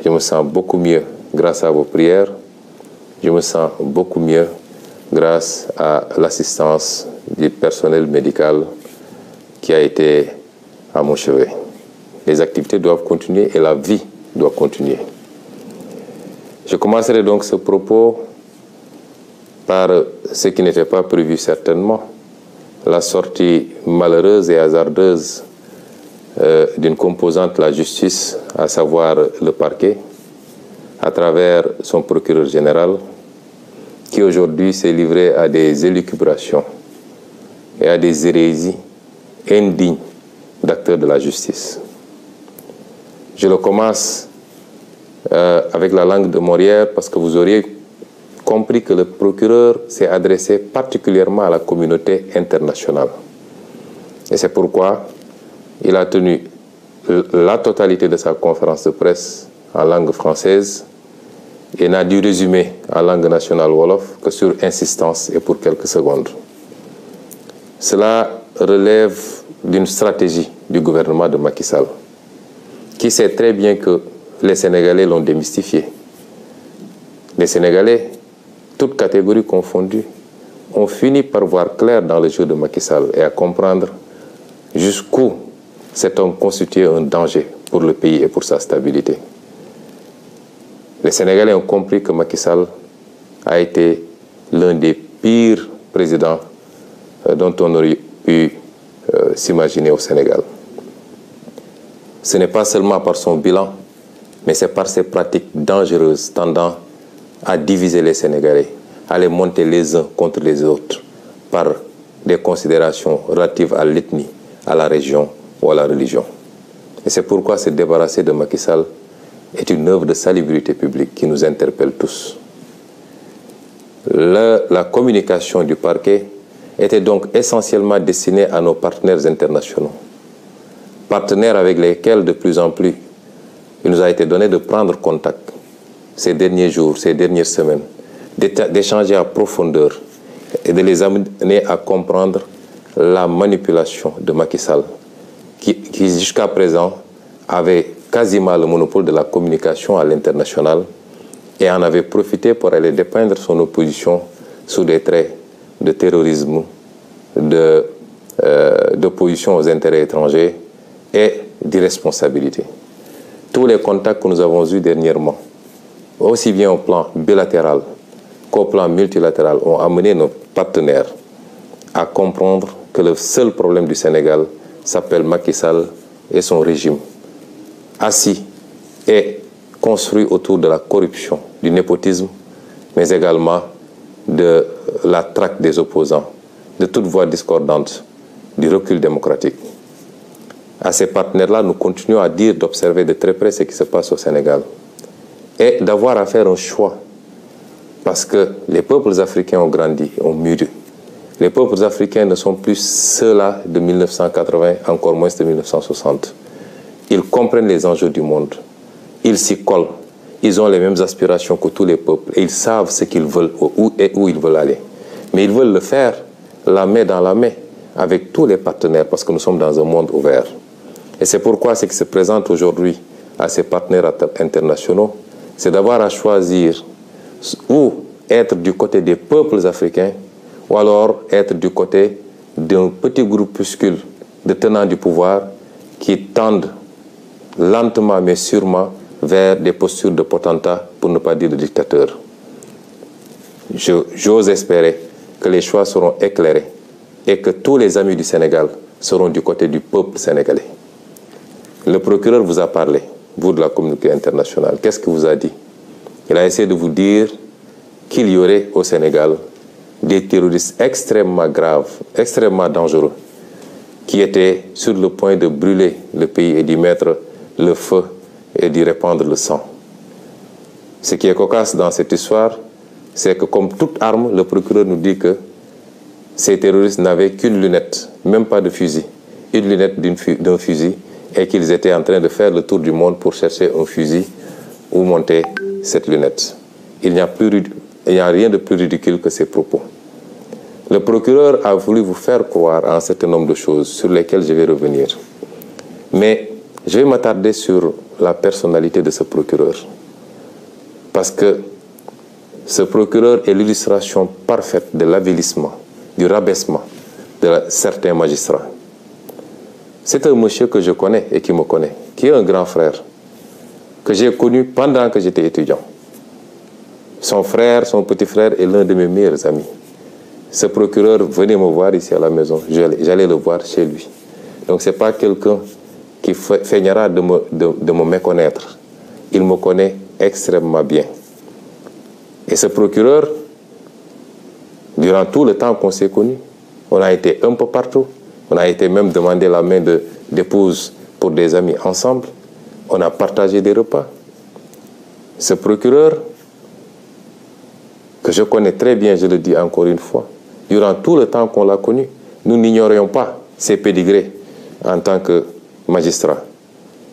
je me sens beaucoup mieux grâce à vos prières. Je me sens beaucoup mieux grâce à l'assistance du personnel médical qui a été à mon chevet. Les activités doivent continuer et la vie doit continuer. Je commencerai donc ce propos par ce qui n'était pas prévu certainement, la sortie malheureuse et hasardeuse d'une composante de la justice, à savoir le parquet, à travers son procureur général, qui aujourd'hui s'est livré à des élucubrations et à des hérésies indignes d'acteurs de la justice. Je le commence avec la langue de Molière parce que vous auriez compris que le procureur s'est adressé particulièrement à la communauté internationale. Et c'est pourquoi il a tenu la totalité de sa conférence de presse en langue française et n'a dû résumer en langue nationale wolof que sur insistance et pour quelques secondes. Cela relève d'une stratégie du gouvernement de Macky Sall, qui sait très bien que les Sénégalais l'ont démystifié. Les Sénégalais, toutes catégories confondues, ont fini par voir clair dans le jeu de Macky Sall et à comprendre jusqu'où cet homme constituait un danger pour le pays et pour sa stabilité. Les Sénégalais ont compris que Macky Sall a été l'un des pires présidents dont on aurait pu s'imaginer au Sénégal. Ce n'est pas seulement par son bilan, mais c'est par ses pratiques dangereuses tendant à diviser les Sénégalais, à les monter les uns contre les autres par des considérations relatives à l'ethnie, à la région ou à la religion. Et c'est pourquoi se débarrasser de Macky Sall est une œuvre de salubrité publique qui nous interpelle tous. La communication du parquet était donc essentiellement destinée à nos partenaires internationaux, partenaires avec lesquels de plus en plus il nous a été donné de prendre contact ces derniers jours, ces dernières semaines, d'échanger à profondeur et de les amener à comprendre la manipulation de Macky Sall, qui jusqu'à présent avait quasiment le monopole de la communication à l'international et en avait profité pour aller dépeindre son opposition sous des traits de terrorisme, d'opposition aux intérêts étrangers et d'irresponsabilité. Tous les contacts que nous avons eus dernièrement, aussi bien au plan bilatéral qu'au plan multilatéral, ont amené nos partenaires à comprendre que le seul problème du Sénégal s'appelle Macky Sall et son régime, assis et construit autour de la corruption, du népotisme, mais également de la traque des opposants, de toute voix discordante, du recul démocratique. À ces partenaires-là, nous continuons à dire d'observer de très près ce qui se passe au Sénégal et d'avoir à faire un choix, parce que les peuples africains ont grandi, ont mûri. Les peuples africains ne sont plus ceux-là de 1980, encore moins de 1960. Ils comprennent les enjeux du monde, ils s'y collent, ils ont les mêmes aspirations que tous les peuples et ils savent ce qu'ils veulent et où ils veulent aller. Mais ils veulent le faire la main dans la main avec tous les partenaires parce que nous sommes dans un monde ouvert. Et c'est pourquoi ce qui se présente aujourd'hui à ces partenaires internationaux, c'est d'avoir à choisir ou être du côté des peuples africains ou alors être du côté d'un petit groupuscule de tenants du pouvoir qui tendent lentement mais sûrement vers des postures de potentats, pour ne pas dire de dictateurs. J'ose espérer que les choix seront éclairés et que tous les amis du Sénégal seront du côté du peuple sénégalais. Le procureur vous a parlé, vous de la communauté internationale. Qu'est-ce qu'il vous a dit? Il a essayé de vous dire qu'il y aurait au Sénégal des terroristes extrêmement graves, extrêmement dangereux, qui étaient sur le point de brûler le pays et d'y mettre le feu et d'y répandre le sang. Ce qui est cocasse dans cette histoire, c'est que comme toute arme, le procureur nous dit que ces terroristes n'avaient qu'une lunette, même pas de fusil, une lunette d'un fusil, et qu'ils étaient en train de faire le tour du monde pour chercher un fusil où monter cette lunette. Il n'y a rien de plus ridicule que ces propos. Le procureur a voulu vous faire croire à un certain nombre de choses sur lesquelles je vais revenir. Mais je vais m'attarder sur la personnalité de ce procureur. Parce que ce procureur est l'illustration parfaite de l'avilissement, du rabaissement de certains magistrats. C'est un monsieur que je connais et qui me connaît, qui est un grand frère, que j'ai connu pendant que j'étais étudiant. Son frère, son petit frère est l'un de mes meilleurs amis. Ce procureur venait me voir ici à la maison, j'allais le voir chez lui. Donc ce n'est pas quelqu'un qui feignera de me méconnaître. Il me connaît extrêmement bien. Et ce procureur, durant tout le temps qu'on s'est connus, on a été un peu partout. On a été même demander la main d'épouse pour des amis ensemble. On a partagé des repas. Ce procureur, que je connais très bien, je le dis encore une fois, durant tout le temps qu'on l'a connu, nous n'ignorions pas ses pédigrés en tant que magistrat.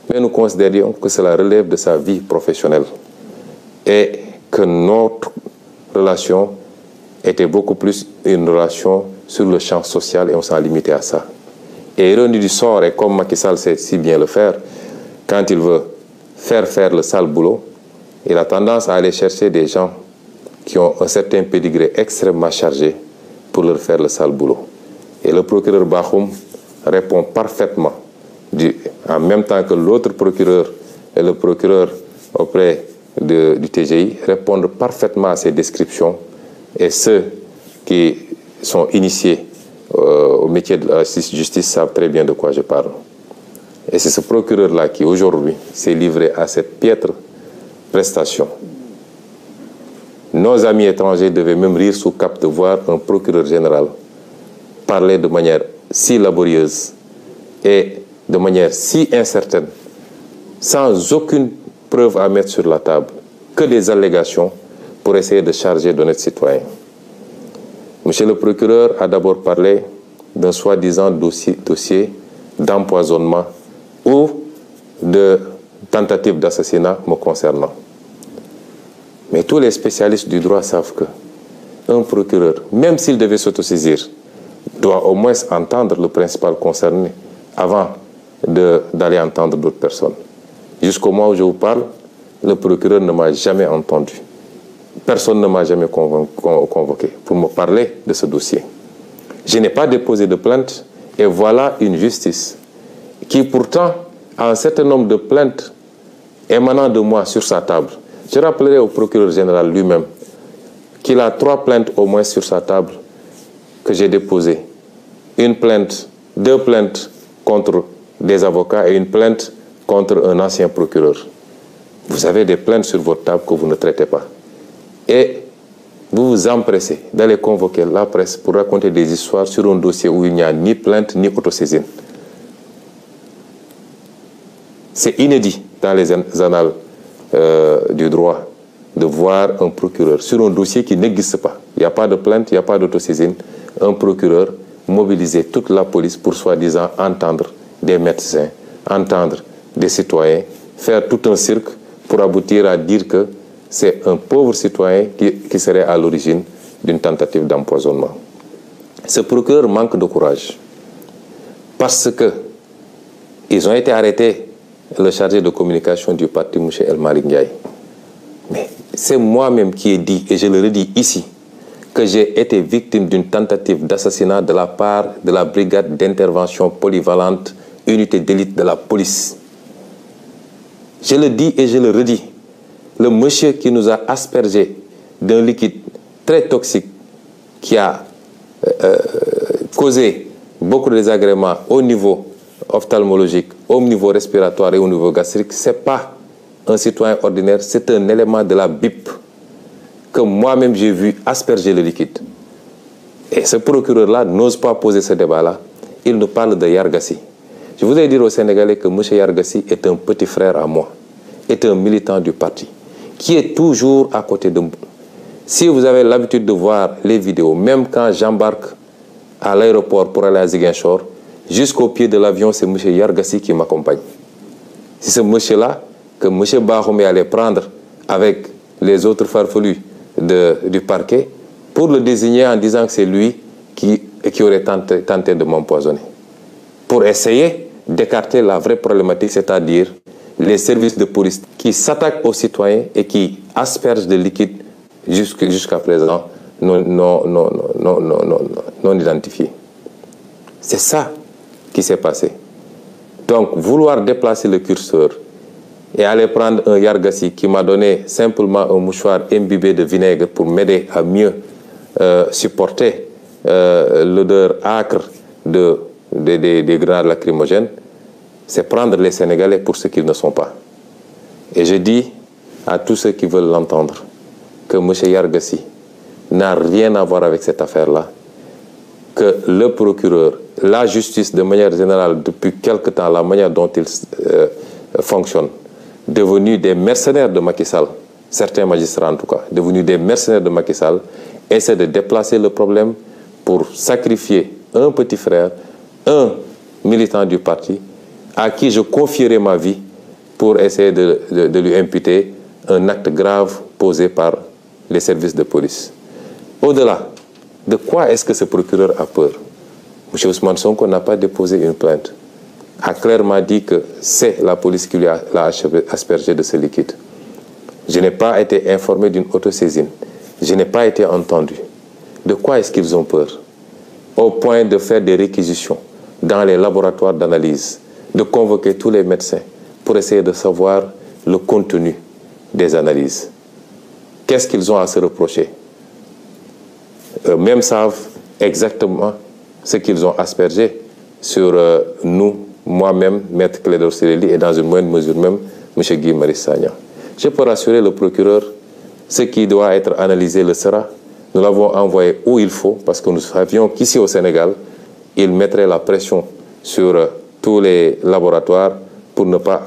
Mais nous considérions que cela relève de sa vie professionnelle et que notre relation était beaucoup plus une relation sur le champ social et on s'en limitait à ça. Et ironie du sort, et comme Macky Sall sait si bien le faire, quand il veut faire le sale boulot, il a tendance à aller chercher des gens qui ont un certain pédigré extrêmement chargé pour leur faire le sale boulot. Et le procureur Bakhoum répond parfaitement, en même temps que l'autre procureur et le procureur auprès du TGI répondent parfaitement à ces descriptions. Et ceux qui sont initiés au métier de la justice savent très bien de quoi je parle. Et c'est ce procureur-là qui, aujourd'hui, s'est livré à cette piètre prestation. Nos amis étrangers devaient même rire sous cap de voir un procureur général parler de manière si laborieuse et de manière si incertaine, sans aucune preuve à mettre sur la table, que des allégations pour essayer de charger d'honnêtes citoyens. Monsieur le procureur a d'abord parlé d'un soi-disant dossier d'empoisonnement ou de tentative d'assassinat me concernant. Mais tous les spécialistes du droit savent qu'un procureur, même s'il devait s'autosaisir, doit au moins entendre le principal concerné avant d'aller entendre d'autres personnes. Jusqu'au moment où je vous parle, le procureur ne m'a jamais entendu. Personne ne m'a jamais convoqué pour me parler de ce dossier. Je n'ai pas déposé de plainte et voilà une justice qui pourtant a un certain nombre de plaintes émanant de moi sur sa table. Je rappellerai au procureur général lui-même qu'il a 3 plaintes au moins sur sa table que j'ai déposées. Une plainte, 2 plaintes contre des avocats et une plainte contre un ancien procureur. Vous avez des plaintes sur votre table que vous ne traitez pas. Et vous vous empressez d'aller convoquer la presse pour raconter des histoires sur un dossier où il n'y a ni plainte ni autosaisine. C'est inédit dans les annales du droit de voir un procureur sur un dossier qui n'existe pas. Il n'y a pas de plainte, il n'y a pas d'autosaisine. Un procureur mobiliser toute la police pour soi-disant entendre des médecins, entendre des citoyens, faire tout un cirque pour aboutir à dire que c'est un pauvre citoyen qui serait à l'origine d'une tentative d'empoisonnement. Ce procureur manque de courage parce que ils ont été arrêtés, le chargé de communication du parti, M. El Malick Ndiaye. Mais c'est moi-même qui ai dit, et je le redis ici, que j'ai été victime d'une tentative d'assassinat de la part de la brigade d'intervention polyvalente, unité d'élite de la police. Je le dis et je le redis. Le monsieur qui nous a aspergé d'un liquide très toxique qui a causé beaucoup de désagréments au niveau ophtalmologique, au niveau respiratoire et au niveau gastrique, ce n'est pas un citoyen ordinaire, c'est un élément de la BIP que moi-même j'ai vu asperger le liquide. Et ce procureur-là n'ose pas poser ce débat-là. Il nous parle de Yargassi. Je voudrais dire aux Sénégalais que M. Yargassi est un petit frère à moi, est un militant du parti, qui est toujours à côté de moi. Si vous avez l'habitude de voir les vidéos, même quand j'embarque à l'aéroport pour aller à Ziguinchor, jusqu'au pied de l'avion, c'est M. Yargassi qui m'accompagne. C'est ce monsieur-là que M. Bakhoum est allé prendre avec les autres farfelus du parquet pour le désigner en disant que c'est lui qui aurait tenté de m'empoisonner. Pour essayer d'écarter la vraie problématique, c'est-à-dire les services de police qui s'attaquent aux citoyens et qui aspergent de liquide jusqu'à présent non identifiés. C'est ça qui s'est passé. Donc, vouloir déplacer le curseur et aller prendre un yargassi qui m'a donné simplement un mouchoir imbibé de vinaigre pour m'aider à mieux supporter l'odeur âcre des grenades lacrymogènes, c'est prendre les Sénégalais pour ce qu'ils ne sont pas. Et je dis à tous ceux qui veulent l'entendre que M. Yargassi n'a rien à voir avec cette affaire-là, que le procureur, la justice de manière générale, depuis quelque temps, la manière dont ils fonctionnent, devenus des mercenaires de Macky Sall, certains magistrats en tout cas, devenus des mercenaires de Macky Sall, essaient de déplacer le problème pour sacrifier un petit frère, un militant du parti, à qui je confierai ma vie pour essayer de lui imputer un acte grave posé par les services de police. Au-delà, de quoi est-ce que ce procureur a peur? M. Ousmane Sonko n'a pas déposé une plainte, a clairement dit que c'est la police qui lui a aspergé de ce liquide. Je n'ai pas été informé d'une autosaisine. Je n'ai pas été entendu. De quoi est-ce qu'ils ont peur? Au point de faire des réquisitions dans les laboratoires d'analyse, de convoquer tous les médecins pour essayer de savoir le contenu des analyses. Qu'est-ce qu'ils ont à se reprocher? Eux-mêmes savent exactement ce qu'ils ont aspergé sur nous, moi-même, Maître Clédor Ciré Ly, et dans une moindre mesure même, M. Guy Marius Sagna. Je peux rassurer le procureur, ce qui doit être analysé le sera. Nous l'avons envoyé où il faut, parce que nous savions qu'ici au Sénégal, il mettrait la pression sur tous les laboratoires pour ne pas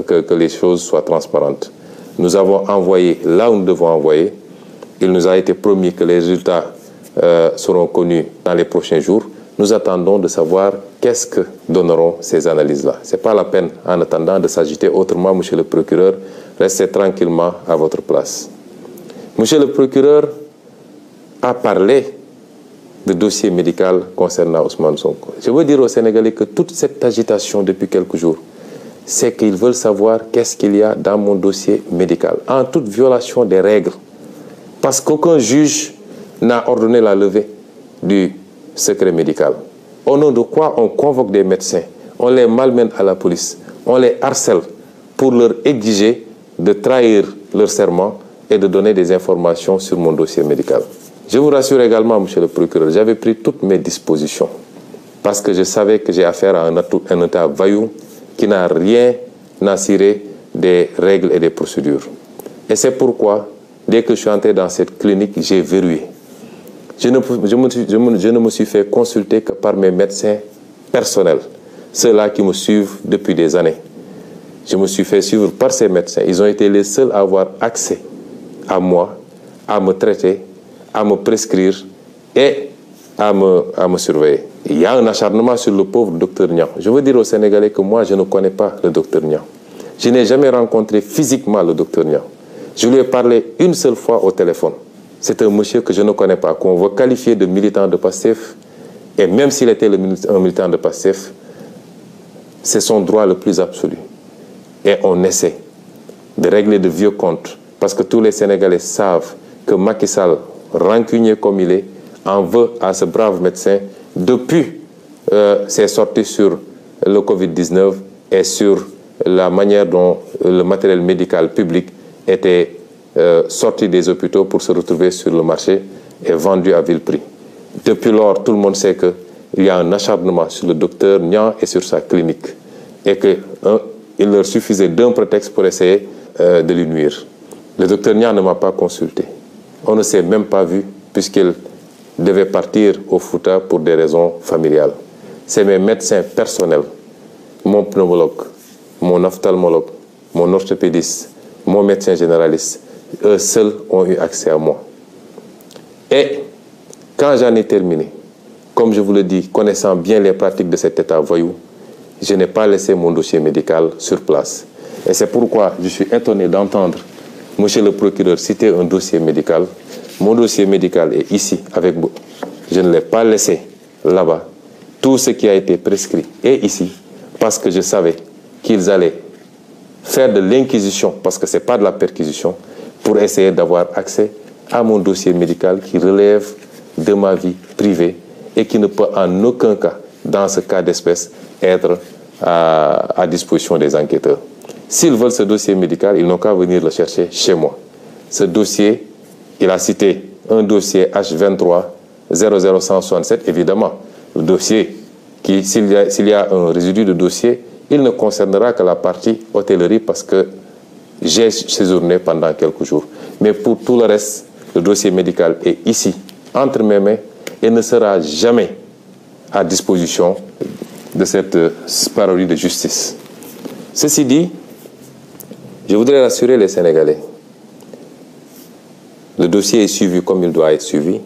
que les choses soient transparentes. Nous avons envoyé là où nous devons envoyer. Il nous a été promis que les résultats seront connus dans les prochains jours. Nous attendons de savoir qu'est-ce que donneront ces analyses-là. Ce n'est pas la peine, en attendant, de s'agiter autrement, monsieur le procureur. Restez tranquillement à votre place. Monsieur le procureur a parlé de dossier médical concernant Ousmane Sonko. Je veux dire aux Sénégalais que toute cette agitation depuis quelques jours, c'est qu'ils veulent savoir qu'est-ce qu'il y a dans mon dossier médical, en toute violation des règles. Parce qu'aucun juge n'a ordonné la levée du secret médical. Au nom de quoi on convoque des médecins, on les malmène à la police, on les harcèle pour leur exiger de trahir leur serment et de donner des informations sur mon dossier médical. Je vous rassure également, monsieur le procureur, j'avais pris toutes mes dispositions parce que je savais que j'ai affaire à un État vaillou qui n'a rien à cirer des règles et des procédures. Et c'est pourquoi, dès que je suis entré dans cette clinique, j'ai verrouillé. Je ne me suis fait consulter que par mes médecins personnels, ceux-là qui me suivent depuis des années. Je me suis fait suivre par ces médecins. Ils ont été les seuls à avoir accès à moi, à me traiter, à me prescrire et à me surveiller. Il y a un acharnement sur le pauvre docteur Niang. Je veux dire aux Sénégalais que moi, je ne connais pas le docteur Niang. Je n'ai jamais rencontré physiquement le docteur Niang. Je lui ai parlé une seule fois au téléphone. C'est un monsieur que je ne connais pas, qu'on veut qualifier de militant de Pastef. Et même s'il était un militant de Pastef, c'est son droit le plus absolu. Et on essaie de régler de vieux comptes. Parce que tous les Sénégalais savent que Macky Sall, rancunier comme il est, en veut à ce brave médecin depuis ses sorties sur le Covid-19 et sur la manière dont le matériel médical public était sorti des hôpitaux pour se retrouver sur le marché et vendu à vil prix. Depuis lors, tout le monde sait qu'il y a un acharnement sur le docteur Niang et sur sa clinique et qu'il leur suffisait d'un prétexte pour essayer de lui nuire. Le docteur Niang ne m'a pas consulté. On ne s'est même pas vu puisqu'il devait partir au Fouta pour des raisons familiales. C'est mes médecins personnels, mon pneumologue, mon ophtalmologue, mon orthopédiste, mon médecin généraliste, eux seuls ont eu accès à moi. Et quand j'en ai terminé, comme je vous le dis, connaissant bien les pratiques de cet État voyou, je n'ai pas laissé mon dossier médical sur place. Et c'est pourquoi je suis étonné d'entendre monsieur le procureur citer un dossier médical. Mon dossier médical est ici avec vous. Je ne l'ai pas laissé là-bas. Tout ce qui a été prescrit est ici parce que je savais qu'ils allaient faire de l'inquisition, parce que ce n'est pas de la perquisition, pour essayer d'avoir accès à mon dossier médical qui relève de ma vie privée et qui ne peut en aucun cas, dans ce cas d'espèce, être à disposition des enquêteurs. S'ils veulent ce dossier médical, ils n'ont qu'à venir le chercher chez moi. Ce dossier, il a cité un dossier H23 00167, évidemment. Le dossier, s'il y a un résidu de dossier, il ne concernera que la partie hôtellerie parce que j'ai séjourné pendant quelques jours. Mais pour tout le reste, le dossier médical est ici, entre mes mains, et ne sera jamais à disposition de cette parodie de justice. Ceci dit, je voudrais rassurer les Sénégalais. Le dossier est suivi comme il doit être suivi.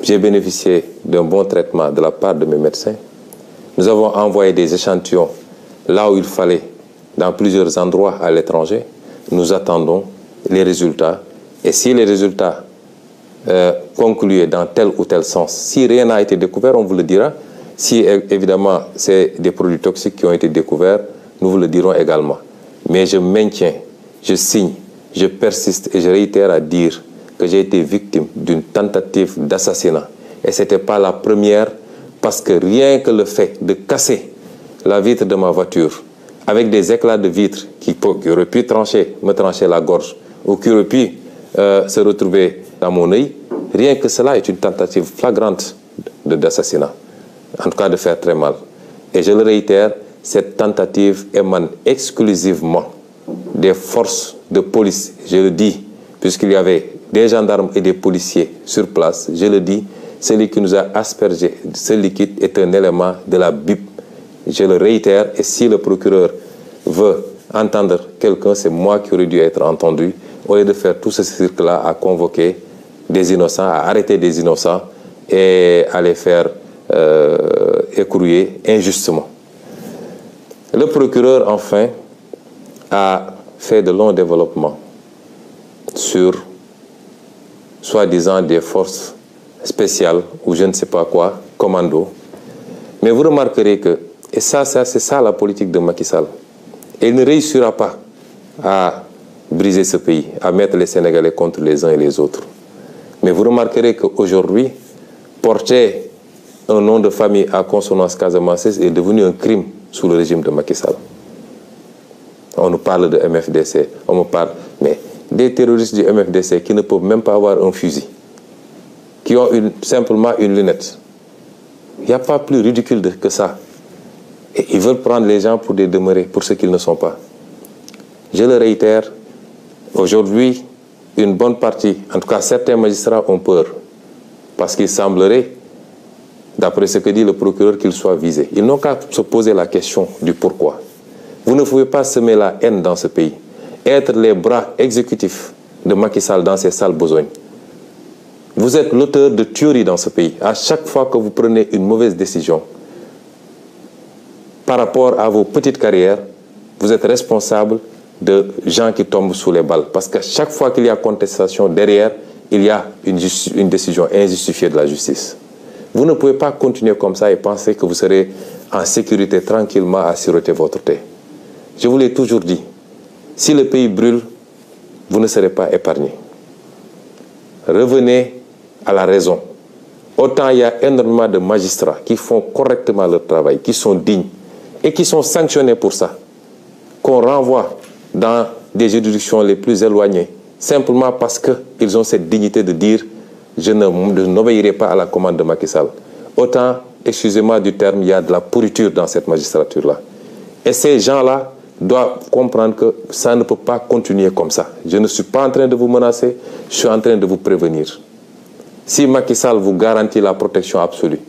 J'ai bénéficié d'un bon traitement de la part de mes médecins. Nous avons envoyé des échantillons là où il fallait, dans plusieurs endroits à l'étranger. Nous attendons les résultats. Et si les résultats concluaient dans tel ou tel sens, si rien n'a été découvert, on vous le dira. Si évidemment c'est des produits toxiques qui ont été découverts, nous vous le dirons également. Mais je maintiens, je signe, je persiste et je réitère à dire que j'ai été victime d'une tentative d'assassinat. Et ce n'était pas la première, parce que rien que le fait de casser la vitre de ma voiture avec des éclats de vitre qui auraient pu me trancher la gorge ou qui auraient pu se retrouver dans mon œil, rien que cela est une tentative flagrante d'assassinat. En tout cas de faire très mal. Et je le réitère, cette tentative émane exclusivement des forces de police. Je le dis, puisqu'il y avait des gendarmes et des policiers sur place, je le dis, celui qui nous a aspergé ce liquide est un élément de la BIP. Je le réitère, et si le procureur veut entendre quelqu'un, c'est moi qui aurais dû être entendu, au lieu de faire tout ce cirque-là à convoquer des innocents, à arrêter des innocents et à les faire écrouiller injustement. Le procureur, enfin, a fait de longs développements sur, soi-disant, des forces spéciales ou je ne sais pas quoi, commando. Mais vous remarquerez que, et ça c'est ça la politique de Macky Sall, et il ne réussira pas à briser ce pays, à mettre les Sénégalais contre les uns et les autres. Mais vous remarquerez qu'aujourd'hui, porter un nom de famille à consonance casamançaise est devenu un crime sous le régime de Macky Sall. On nous parle de MFDC, on me parle, mais des terroristes du MFDC qui ne peuvent même pas avoir un fusil, qui ont simplement une lunette. Il n'y a pas plus ridicule que ça. Et ils veulent prendre les gens pour des demeurés, pour ce qu'ils ne sont pas. Je le réitère, aujourd'hui, une bonne partie, en tout cas certains magistrats ont peur, parce qu'il semblerait, d'après ce que dit le procureur, qu'ils soient visés. Ils n'ont qu'à se poser la question du pourquoi. Vous ne pouvez pas semer la haine dans ce pays, être les bras exécutifs de Macky Sall dans ses sales besognes. Vous êtes l'auteur de tueries dans ce pays. À chaque fois que vous prenez une mauvaise décision par rapport à vos petites carrières, vous êtes responsable de gens qui tombent sous les balles. Parce qu'à chaque fois qu'il y a contestation derrière, il y a une décision injustifiée de la justice. Vous ne pouvez pas continuer comme ça et penser que vous serez en sécurité tranquillement à siroter votre thé. Je vous l'ai toujours dit, si le pays brûle, vous ne serez pas épargné. Revenez à la raison. Autant il y a énormément de magistrats qui font correctement leur travail, qui sont dignes et qui sont sanctionnés pour ça, qu'on renvoie dans des juridictions les plus éloignées, simplement parce qu'ils ont cette dignité de dire « je n'obéirai pas à la commande de Macky Sall ». Autant, excusez-moi du terme, il y a de la pourriture dans cette magistrature-là. Et ces gens-là doivent comprendre que ça ne peut pas continuer comme ça. Je ne suis pas en train de vous menacer, je suis en train de vous prévenir. Si Macky Sall vous garantit la protection absolue,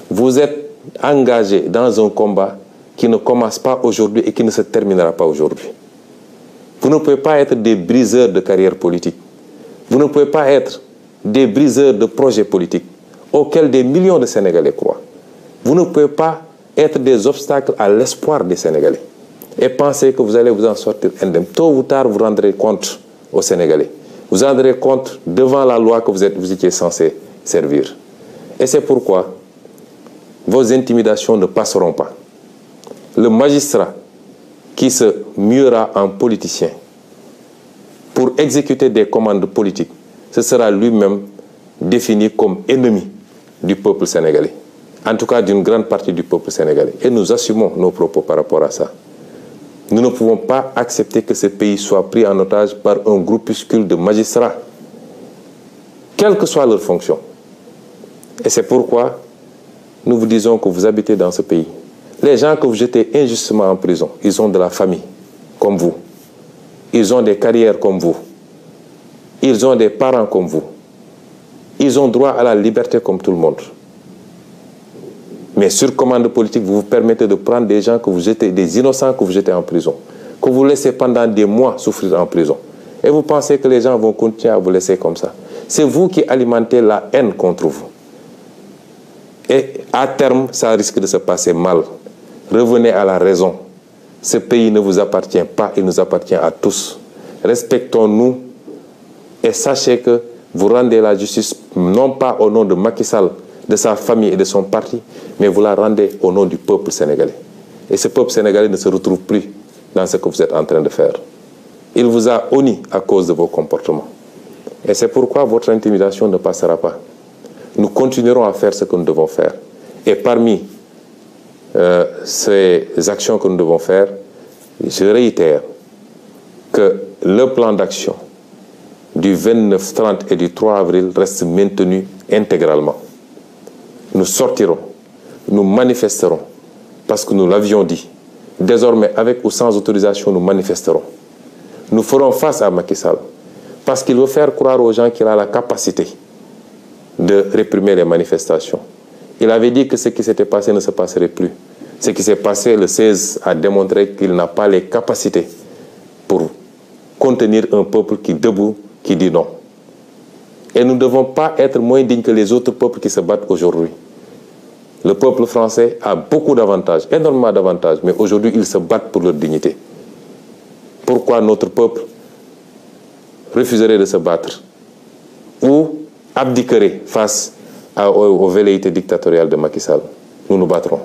vous êtes engagé dans un combat qui ne commence pas aujourd'hui et qui ne se terminera pas aujourd'hui. Vous ne pouvez pas être des briseurs de carrière politique. Vous ne pouvez pas être des briseurs de projets politiques auxquels des millions de Sénégalais croient. Vous ne pouvez pas être des obstacles à l'espoir des Sénégalais et penser que vous allez vous en sortir indemne. Tôt ou tard, vous rendrez compte aux Sénégalais. Vous rendrez compte devant la loi que vous étiez censé servir. Et c'est pourquoi vos intimidations ne passeront pas. Le magistrat qui se muera en politicien pour exécuter des commandes politiques, ce sera lui-même défini comme ennemi du peuple sénégalais. En tout cas, d'une grande partie du peuple sénégalais. Et nous assumons nos propos par rapport à ça. Nous ne pouvons pas accepter que ce pays soit pris en otage par un groupuscule de magistrats, quelle que soit leur fonction. Et c'est pourquoi nous vous disons que vous habitez dans ce pays. Les gens que vous jetez injustement en prison, ils ont de la famille, comme vous. Ils ont des carrières comme vous. Ils ont des parents comme vous. Ils ont droit à la liberté comme tout le monde. Mais sur commande politique, vous vous permettez de prendre des gens que vous jetez, des innocents que vous jetez en prison, que vous laissez pendant des mois souffrir en prison. Et vous pensez que les gens vont continuer à vous laisser comme ça. C'est vous qui alimentez la haine contre vous. Et à terme, ça risque de se passer mal. Revenez à la raison. Ce pays ne vous appartient pas, il nous appartient à tous. Respectons-nous et sachez que vous rendez la justice non pas au nom de Macky Sall, de sa famille et de son parti, mais vous la rendez au nom du peuple sénégalais. Et ce peuple sénégalais ne se retrouve plus dans ce que vous êtes en train de faire. Il vous a honni à cause de vos comportements. Et c'est pourquoi votre intimidation ne passera pas. Nous continuerons à faire ce que nous devons faire. Et parmi ces actions que nous devons faire, je réitère que le plan d'action du 29, 30 et du 3 avril reste maintenu intégralement. Nous sortirons, nous manifesterons, parce que nous l'avions dit. Désormais, avec ou sans autorisation, nous manifesterons. Nous ferons face à Macky Sall, parce qu'il veut faire croire aux gens qu'il a la capacité de réprimer les manifestations. Il avait dit que ce qui s'était passé ne se passerait plus. Ce qui s'est passé le 16 a démontré qu'il n'a pas les capacités pour contenir un peuple qui debout, qui dit non. Et nous ne devons pas être moins dignes que les autres peuples qui se battent aujourd'hui. Le peuple français a beaucoup d'avantages, énormément d'avantages, mais aujourd'hui, ils se battent pour leur dignité. Pourquoi notre peuple refuserait de se battre ou abdiquerait face aux velléités dictatoriales de Macky Sall? Nous nous battrons.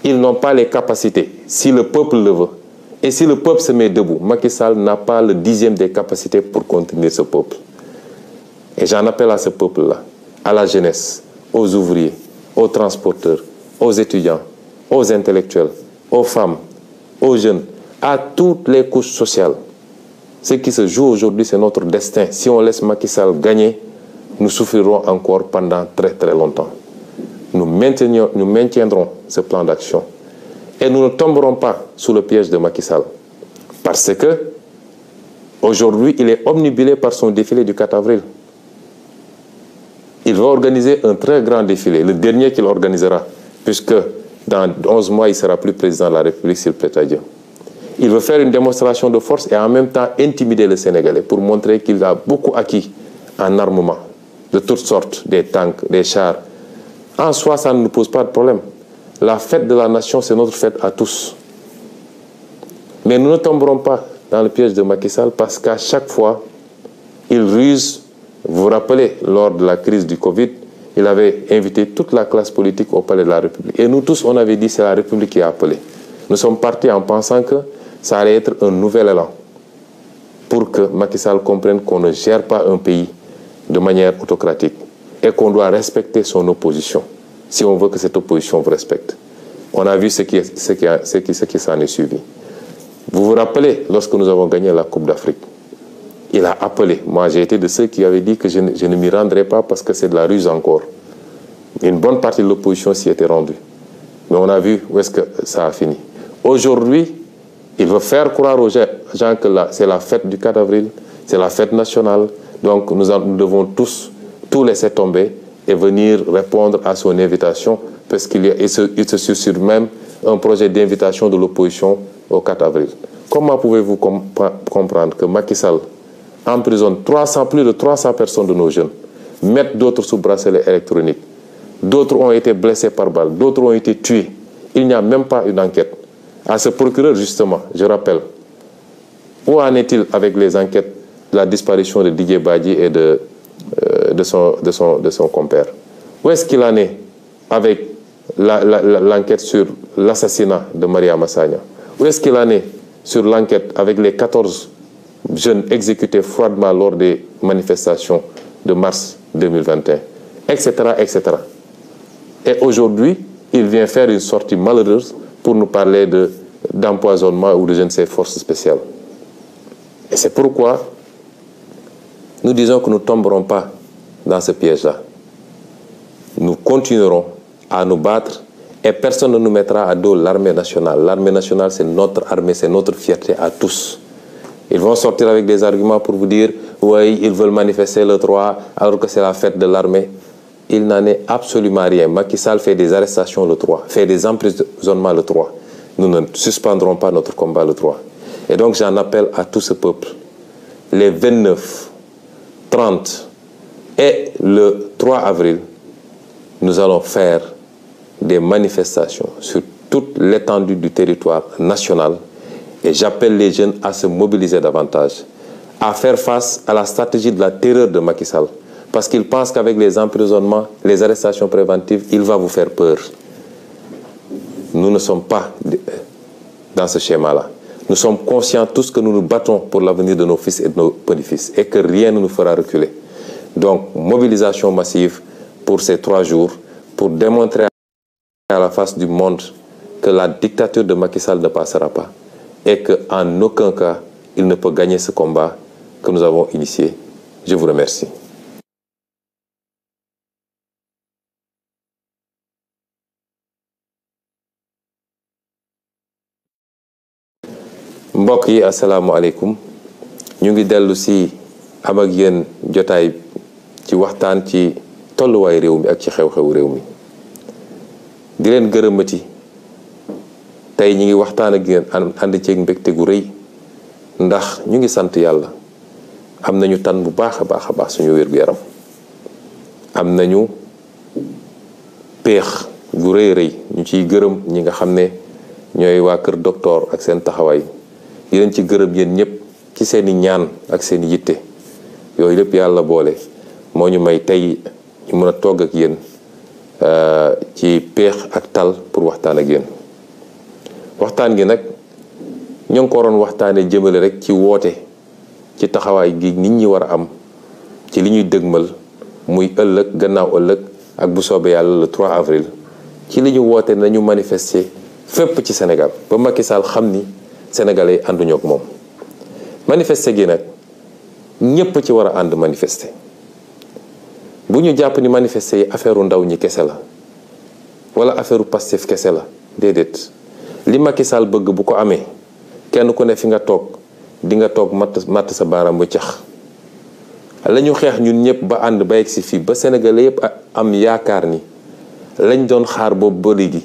Ils n'ont pas les capacités, si le peuple le veut. Et si le peuple se met debout, Macky Sall n'a pas le 10e des capacités pour contenir ce peuple. Et j'en appelle à ce peuple-là, à la jeunesse, aux ouvriers, aux transporteurs, aux étudiants, aux intellectuels, aux femmes, aux jeunes, à toutes les couches sociales. Ce qui se joue aujourd'hui, c'est notre destin. Si on laisse Macky Sall gagner, nous souffrirons encore pendant très très longtemps. Nous maintiendrons ce plan d'action. Et nous ne tomberons pas sous le piège de Macky Sall. Parce que, aujourd'hui, il est omnibulé par son défilé du 4 avril. Il va organiser un très grand défilé, le dernier qu'il organisera, puisque dans 11 mois, il ne sera plus président de la République s'il plaît à Dieu. Il veut faire une démonstration de force et en même temps intimider le Sénégalais pour montrer qu'il a beaucoup acquis en armement, de toutes sortes, des tanks, des chars. En soi, ça ne nous pose pas de problème. La fête de la nation, c'est notre fête à tous. Mais nous ne tomberons pas dans le piège de Macky Sall parce qu'à chaque fois, il ruse. Vous vous rappelez, lors de la crise du Covid, il avait invité toute la classe politique au palais de la République. Et nous tous, on avait dit que c'est la République qui a appelé. Nous sommes partis en pensant que ça allait être un nouvel élan pour que Macky Sall comprenne qu'on ne gère pas un pays de manière autocratique et qu'on doit respecter son opposition si on veut que cette opposition vous respecte. On a vu ce qui s'en est suivi. Vous vous rappelez, lorsque nous avons gagné la Coupe d'Afrique, il a appelé. Moi, j'ai été de ceux qui avaient dit que je ne m'y rendrai pas parce que c'est de la ruse encore. Une bonne partie de l'opposition s'y était rendue. Mais on a vu où est-ce que ça a fini. Aujourd'hui, il veut faire croire aux gens que c'est la fête du 4 avril, c'est la fête nationale. Donc, nous devons tous laisser tomber et venir répondre à son invitation parce qu'il se susurre même un projet d'invitation de l'opposition au 4 avril. Comment pouvez-vous comprendre que Macky Sall emprisonne plus de 300 personnes de nos jeunes, mettent d'autres sous bracelet électronique, d'autres ont été blessés par balle, d'autres ont été tués. Il n'y a même pas une enquête. À ce procureur, justement, je rappelle, où en est-il avec les enquêtes de la disparition de Didier Badji et de son compère? Où est-ce qu'il en est avec l'enquête sur l'assassinat de Maria Massagna? Où est-ce qu'il en est sur l'enquête avec les 14 jeunes exécutés froidement lors des manifestations de mars 2021, etc., etc. Et aujourd'hui, il vient faire une sortie malheureuse pour nous parler d'empoisonnement ou de je ne sais forces spéciales. Et c'est pourquoi nous disons que nous ne tomberons pas dans ce piège-là. Nous continuerons à nous battre et personne ne nous mettra à dos l'armée nationale. L'armée nationale, c'est notre armée, c'est notre fierté à tous. Ils vont sortir avec des arguments pour vous dire « oui, ils veulent manifester le 3 alors que c'est la fête de l'armée ». Il n'en est absolument rien. Macky Sall fait des arrestations le 3, fait des emprisonnements le 3. Nous ne suspendrons pas notre combat le 3. Et donc j'en appelle à tout ce peuple. Les 29, 30 et le 3 avril, nous allons faire des manifestations sur toute l'étendue du territoire national. Et j'appelle les jeunes à se mobiliser davantage, à faire face à la stratégie de la terreur de Macky Sall. Parce qu'il pense qu'avec les emprisonnements, les arrestations préventives, il va vous faire peur. Nous ne sommes pas dans ce schéma-là. Nous sommes conscients tous que nous nous battons pour l'avenir de nos fils et de nos petits-fils et que rien ne nous fera reculer. Donc, mobilisation massive pour ces 3 jours pour démontrer à la face du monde que la dictature de Macky Sall ne passera pas et qu'en aucun cas, il ne peut gagner ce combat que nous avons initié. Je vous remercie. mbokk yi asalaamaaleykum ñu ngi dellu si am ak yéen jotaay ci waxtaan ci tolluwaay réew mi ak ci xew-xewu réew mi di leen gërëmati tey ñu ngi waxtaan ak yéen ànd ceeg mbégte gu rëy ndax ñu ngi sant yàlla am nañu tan bu baax a baax suñu wér-gu-yaram am nañu peex gu rëy ñu ciy gërëm ñi nga xam ne ñooy waa kër docteur ak seen taxawaay di leen ci gërëm yéen ñëpp ci seeni ñaan ak seeni yitte yooyu lépp yàlla boole moo ñu may tey ñu mën a togg ak yéen ci peex ak tal pour waxtaan ak yéen waxtaan gi nag ñoo ngi ko waroon waxtaanee jëmale rek ci woote ci taxawaay gi nit ñi war a am ci li ñuy dëgmal muy ëllëg gannaaw ëllëg ak bu soobee yàlla le 3 avril ci li ñu woote nañu manifester fépp ci Sénégal ba Macky Sall xam ni Sénégalais yi ànduñoo ak moom manifester gi nag ñépp ci war a ànd manifester bu ñu jàpp ni manifester yi affaire u ndaw ñi kese la wala affaire u Pastef kese la déedéet li Macky Sall bëgg bu ko amee kenn ku ne fi nga toog di nga toog matt sa baaraam bu cax la ñu xeex ñun ñëpp ba ànd ba yegg si fii ba Sénégalais yëpp am yaakaar ni lañ doon xaar boobu ba léegi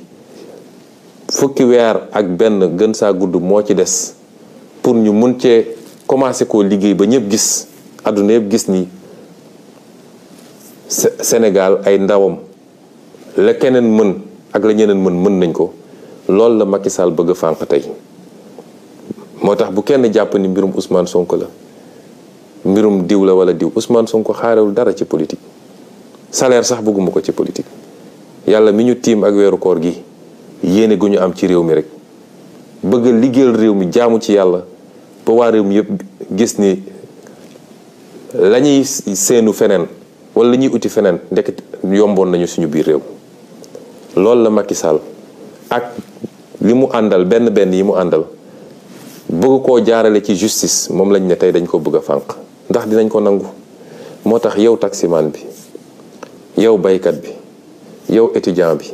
fukki weer ak benn gën saa gudd moo ci des pour ñu mun cee commencé koo liggéey ba ñëpp gis àdduna yëpp gis ni Sénégal ay ndawam la keneen mën ak la ñeneen mën nañ ko loolu la Macky Sall bëgg a fànq tey moo tax bu kenn jàpp ni mbirum Ousmane Sonko la mbirum diw la wala diw Ousmane Sonko xaarewul dara ci politique salaire sax bëgguma ko ci politique yàlla mi ñu tiim ak weeru koor gi yéene gu ñu am ci réew mi rek bëgg liggéeyal réew mi jaamu ci yàlla ba waa réew mi yëpp gis ni la ñuy seenu feneen wala la ñuy uti feneen ndekk yomboon nañu suñu biir réew loolu la Macky Sall ak li mu àndal benn yi mu àndal bëgg koo jaarale ci justice moom lañ ne tey dañ ko bëgg a fànq ndax dinañ ko nangu moo tax yow taximan bi yow baykat bi yow étudiant bi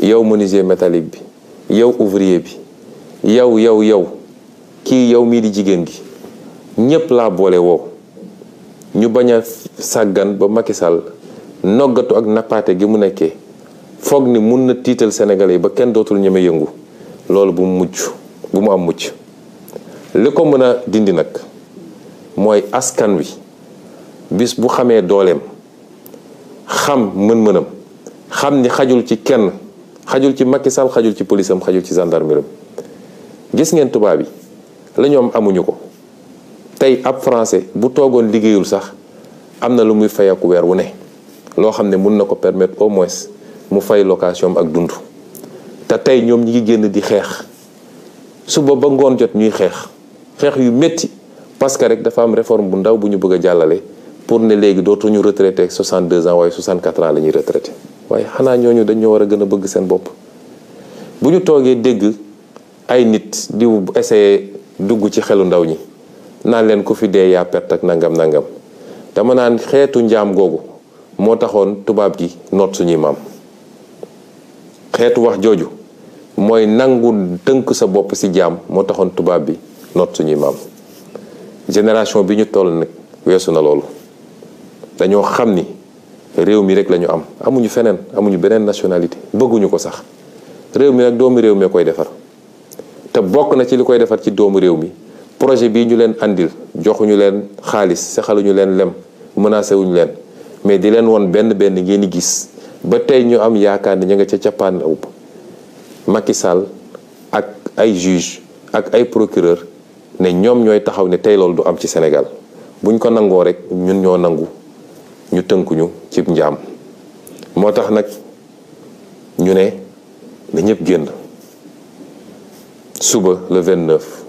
yow menuisier métallique bi yow ouvrier bi yow kii yow mii di jigéen gi ñépp laa boole woo ñu bañ a sàggan ba Macky Sall noggatu ak nappaate gi mu nekkee foog ni mun na tiital Sénégalais yi ba kenn dootul ñeme yëngu loolu bu mu am mucc li ko mën a dindi nag mooy askan wi bis bu xamee dooleem xam mën-mënam xam ni xajul ci kenn xajul ci Macky Sall xajul ci police am xajul ci gendarmerie gis ngeen tubaab yi la ñoom amuñu ko tey ab français bu toogoon liggéeyul sax am na lu muy fayaku weer wu ne loo xam ne mun na ko permettre au moins mu fay location ak dund te tey ñoom ñi ngi génn di xeex suba ba ngoon jot ñuy xeex yu métti parce que rek dafa am réforme bu ndaw bu ñu bëgg a jàllale pour ne léegi dootuñu retraité 62 ans waaye 64 ans la ñuy retraité waaye xanaa ñooñu dañoo war a gën a bëgg seen bopp. bu ñu toogee dégg ay nit di essayer dugg ci xelu ndaw ñi naan leen ku fi dee yaa perte ak nangam nangam dama naan xeetu njaam googu moo taxoon tubaab gi noot suñuy maam. xeetu wax jooju mooy nangu tënk sa bopp ci jaam moo taxoon tubaab bi noot suñuy maam. génération bi ñu toll nag weesu na loolu dañoo xam ni réew mi rek la ñu am amuñu feneen amuñu beneen nationalité bëgguñu ko sax réew mi nag doomu réew mi koy defar te bokk na ci li koy defar ci doomu réew mi projet bii ñu leen andil joxuñu leen xaalis sexaluñu leen lem menacé wuñu leen mais di leen woon benn ngeen di gis ba tey ñu am yaakaar ne ña nga ca cappaandaw Macky Sall ak ay juge ak ay procureur ne ñoom ñooy taxaw ne tey loolu du am ci Sénégal buñ ko nangoo rek ñun ñoo nangu ñu tënkuñu ci njaam. moo tax nag ñu ne na ñëpp génn suba le 29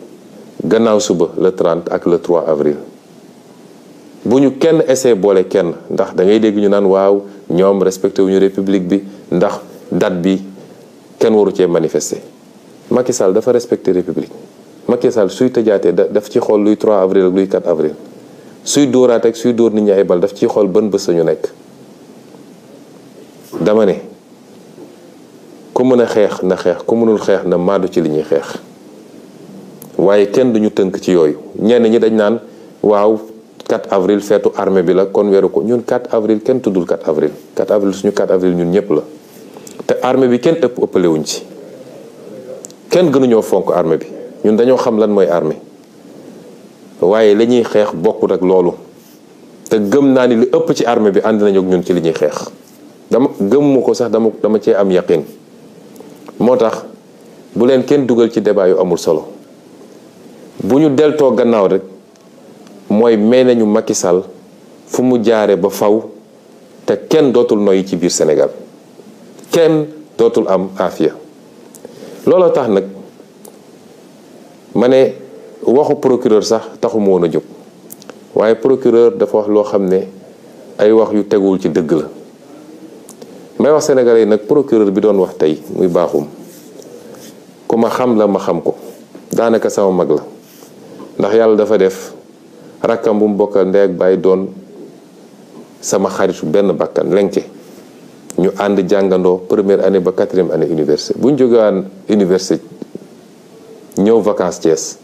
gannaaw suba le 30 ak le 3 avril bu ñu kenn essayé boole kenn ndax da ngay dégg ñu naan waaw ñoom respecté wuñu république bi ndax date bi kenn waru cee manifester. Macky Sall dafa respecté république Macky Sall suy tëjaatee daf ci xool luy 3 avril ak luy 4 avril suy dóoraat ak suy dóor nit ñi ay bal daf ciy xool ban bés ñu nekk. dama ne ku mën a xeex na xeex ku mënul xeex na maadu ci li ñuy xeex waaye kenn duñu tënk ci yooyu. ñenn ñi dañ naan waaw 4 avril feetu armée bi la kon weeru ko ñun 4 avril kenn tuddul 4 avril 4 avril suñu 4 avril ñun ñëpp la te armée bi kenn ëppale wuñ ci kenn gënuñoo fonk armée bi ñun dañoo xam lan mooy armée waaye li ñuy xeex bokkut ak loolu te gëm naa ni li ëpp ci armée bi ànd nañu ak ñun ci li ñuy xeex dama gëmmu ko sax dama cee am yaqin. moo tax bu leen kenn dugal ci débat yu amul solo bu ñu deltoo gannaaw rek mooy may nañu Macky Sall fu mu jaare ba faw te kenn dootul noyyi ci biir Sénégal kenn dootul am aafiya. looloo tax nag ma ne waxu procureur sax taxu ma woon a jóg waaye procureur dafa wax loo xam ne ay wax yu teguwul ci dëgg la. may wax sénégalais yi nag procureur bi doon wax tey muy baaxum ku ma xam la ma xam ko daanaka sama mag la ndax yàlla dafa def rakkam bu mu bokkal ndey ak baay doon sama xaritu benn bakkan lenke ñu ànd jàngandoo première année ba 4e année université bu ñu jógewaan université ñëw vacances Thiès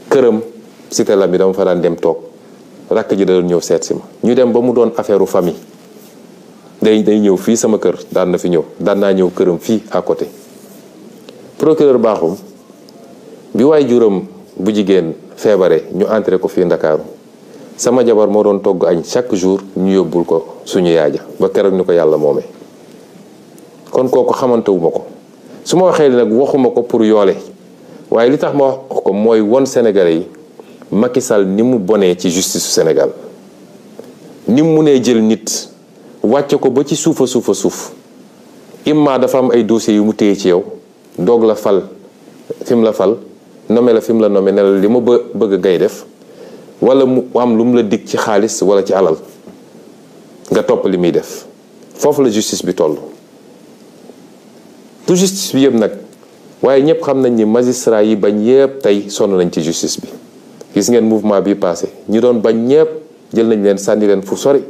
këram cité la bi dama fa daan dem toog rakk ji da doon ñëw seet si ma ñu dem ba mu doon affaire u famille day ñëw fii sama kër daan na fi ñëw daan naa ñëw këram fii à côté. procureur baaxum bi waay juróom bu jigéen feebare ñu entré ko fii Ndakaaru sama jabar moo doon togg añ chaque jour ñu yóbbul ko suñu yaaja ba keroog ni ko yàlla moomee kon kooku xamantewuma ko su ma waxee nag waxuma ko pour yoole waaye li tax ma wax ko mooy won Sénégalais yi Macky Sall ni mu bonee ci justice su Sénégal ni mu munee jël nit wàcce ko ba ci suuf imma dafa am ay dossiers yu mu téye ci yow doog la fal fi mu la fal nommé la fi mu la nommé ne la li ma bëgg ngay def wala mu am lu mu la dig ci xaalis wala ci alal nga topp li muy def foofu la justice bi toll. du justice bi yëpp nag waaye ñëpp xam nañ ni magistrat yi bañ yëpp tey sonn nañ ci justice bi. gis ngeen mouvement bi passé ñi doon bañ ñëpp jël nañ leen sànni leen fu sori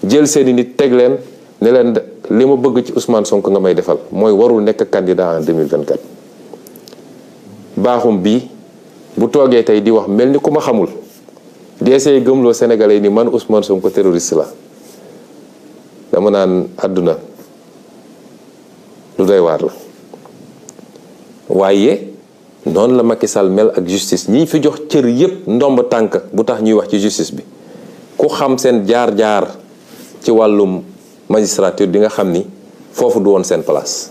jël seeni nit teg leen ne leen li ma bëgg ci Ousmane Sonko nga may defal mooy warul nekk candidat en 2024. baaxum bii bu toogee tey di wax mel ni ku ma xamul di essayer gëmloo Sénégalais ni man Ousmane Sonko terroriste la dama naan àdduna lu doy waar la. waaye noonu la Macky Sall mel ak justice ñi fi jox cër yépp ndomb tànk bu tax ñuy wax ci justice bi ku xam seen jaar-jaar ci wàllum magistrature di nga xam ni foofu du woon seen place.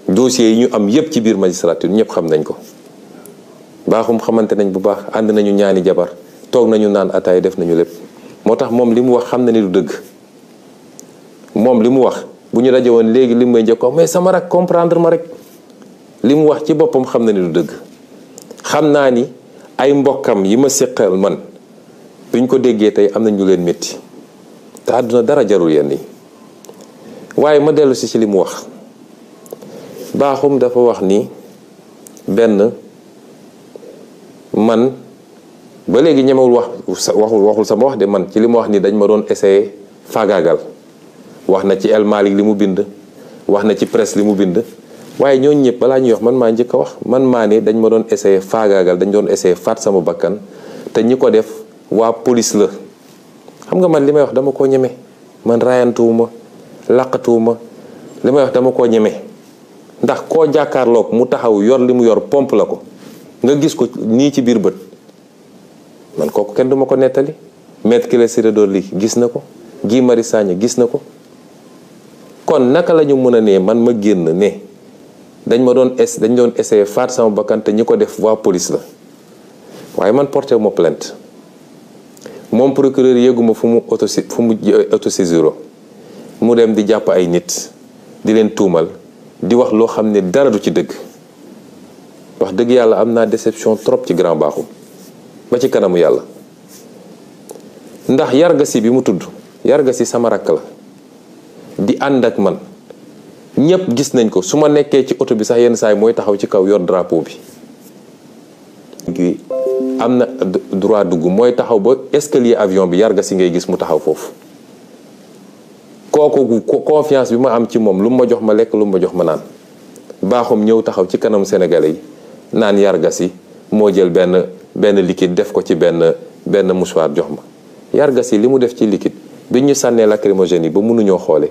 dossiers yi ñu am yépp ci biir magistrature ñëpp xam nañ ko baaxum xamante nañ bu baax ànd nañu ñaani jabar toog nañu naan ataay def nañu lépp moo tax moom li mu wax xam na ni du dëgg. moom li mu wax bu ñu daje woon léegi li may njëkk mais sama rak comprendre ma rek li mu wax ci boppam xam na ni du dëgg. xam naa ni ay mbokkam yi ma séqal man buñ ko déggee tey am na ñu leen métti te àdduna dara jarul yenn yi. waaye ma dellu si ci li mu wax Bakhoum dafa wax ni benn man ba léegi ñemewul waxul sama wax de man ci li mu wax ni dañ ma doon essayer faagaagal. wax na ci El Malick li mu bind wax na ci presse li mu bind waaye ñooñu ñëpp balaa ñuy wax man maa njëkk a wax man maa ne dañ ma doon essayer faagaagal dañ doon essayer faat sama bakkan te ñi ko def waa police la. xam nga man li may wax dama koo ñeme man raayantuwuma laqatuwuma li may wax dama koo ñeme ndax koo jàkkaarloog mu taxaw yor li mu yor pompe la ko nga gis ko nii ci biir bët man kooku kenn duma ko nettali. Maître Ciré Clédor Ly gis na ko Guy Marius Sagna gis na ko kon naka la ñu mën a ne man ma génn ne dañ doon essayer faat sama bakkan te ñi ko def waa police la waaye man porté ma plainte moom procureur yëguma fu mu autosaisiro mu dem di jàpp ay nit di leen tuumal di wax loo xam ne dara du ci dëgg. wax dëgg yàlla am naa déception trop ci grand Bakhoum ba ci kanamu yàlla ndax Yargassi bi mu tudd Yargassi sama rakk la di ànd ak man ñëpp gis nañ ko su ma nekkee ci oto bi sax yenn saa yi mooy taxaw ci kaw yor drapeau bi. am na droit dugg mooy taxaw ba escalier avion bi Yargassi ngay gis mu taxaw foofu. kooku confiance bi ma am ci moom lu ma jox ma lekk lu ma jox ma naan Bakhoum ñëw taxaw ci kanam Sénégalais yi naan Yargassi moo jël benn liquide def ko ci benn mouchoir jox ma. Yargassi li mu def ci liquide bi ñu sànnee lacrymogène yi ba mënuñoo xoole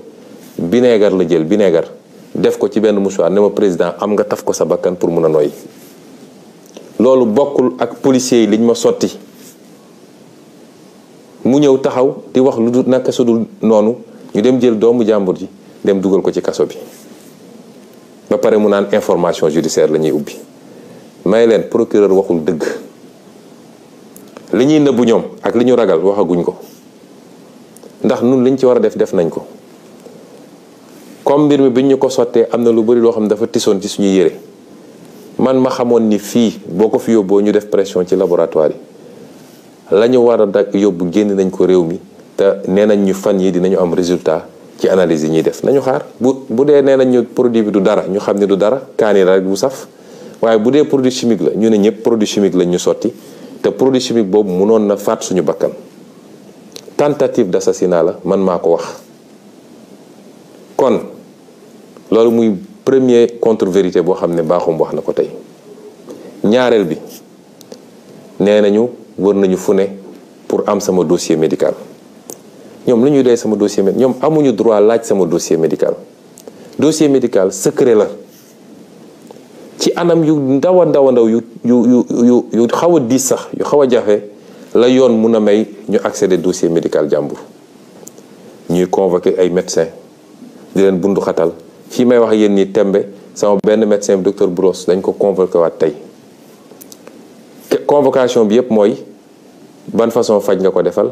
vinaigre la jël vinaigre def ko ci benn mouchoir ne ma président am nga taf ko sa bakkan pour mun a noyyi. loolu bokkul ak policiers yi liñ ma sotti mu ñëw taxaw di wax lu dul naka su dul noonu ñu dem jël doomu jàmbur ji dem dugal ko ci kaso bi ba pare mu naan information judiciaire la ñuy ubbi. may leen procureur waxul dëgg li ñuy nëbbu ñoom ak li ñu ragal waxaguñ ko ndax nun liñ ci war a def nañ ko. comme mbir mi biñ ñu ko sottee am na lu bari loo xam ne dafa tisoon ci suñu yére man ma xamoon ni fii boo ko fi yóbboo ñu def pression ci laboratoire yi la ñu war a dak yóbbu génn nañ ko réew mi te nee nañ ñu fan yi dinañu am résultat ci analyse yi ñuy def nañu xaar bu dee nee nañ ñu produit bi du dara ñu xam ne du dara kaani la rek bu saf waaye bu dee produit chimique la ñu ne ñëpp produit chimique lañ ñu sotti te produit chimique boobu mënoon na faat suñu bakkan. tentative d'assassinat la man maa ko wax kon loolu muy premier contre-vérité boo xam ne Bakhoum wax na ko tey. ñaareel bi nee nañu wër nañu fu ne pour am sama dossier médical ñoom lu ñuy doy sama dossier médical ñoom amuñu droit laaj sama dossier médical. dossier médical secret la ci anam yu ndaw a ndaw yu xaw a diis sax yu xaw a jafe la yoon mun a may ñu accéder dossier médical jàmbur. ñuy convoquer ay médecins di leen bundu xatal fii may wax yéen ni tembe sama benn médecin docteur Bouros dañ ko convoqué waat tey. convocation bi yëpp mooy ban façon faj nga ko defal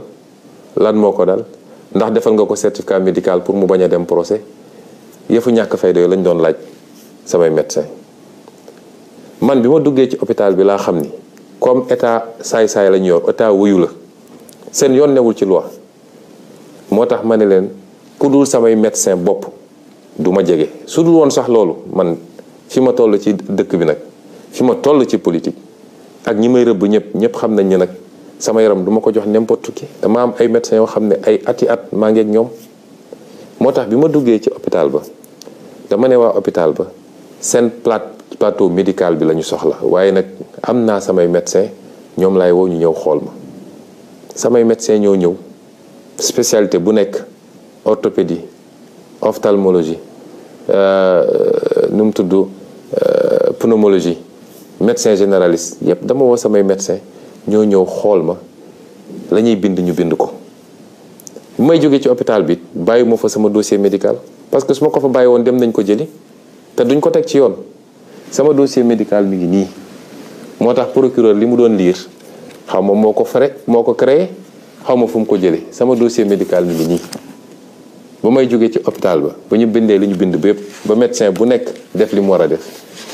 lan moo ko dal ndax defal nga ko certificat médical pour mu bañ a dem procès yëfu ñàkk fayda yooyu lañ doon laaj samay médecin. man bi ma duggee ci hôpital bi laa xam ni comme état saay-saay la ñu yor état wuyu la seen yoon newul ci loi moo tax ma ne leen ku dul samay médecin bopp du ma jege. su dul woon sax loolu man fi ma toll ci dëkk bi nag fi ma toll ci politique ak ñi may rëbb ñëpp xam nañ ne nag sama yaram du ma ko jox n'importe qui dama am ay médecins yoo xam ne ay ati at maa ngi ak ñoom. moo tax bi ma duggee ci hôpital ba dama ne waa hôpital ba seen plateau médical bi la ñu soxla waaye nag am naa samay médecins ñoom laay woo ñu ñëw xool ma. samay médecins ñoo ñëw spécialité bu nekk orthopédie ophtalmologie nu mu tudd pneumologie médecin généraliste yépp dama woo samay médecins ñoo ñëw xool ma la ñuy bind ñu bind ko. bu may jógee ci hôpital bi bàyyi ma fa sama dossier médical parce que su ma ko fa bàyyi woon dem nañ ko jëli te duñ ko teg ci yoon sama dossier médical mi ngi nii. moo tax procureur li mu doon lire xaw ma moo ko créé xaw ma fu mu ko jëlee sama dossier médical mi ngi nii. ba may jógee ci hôpital ba ñu bindee li ñu bind bépp ba médecin bu nekk def li mu war a def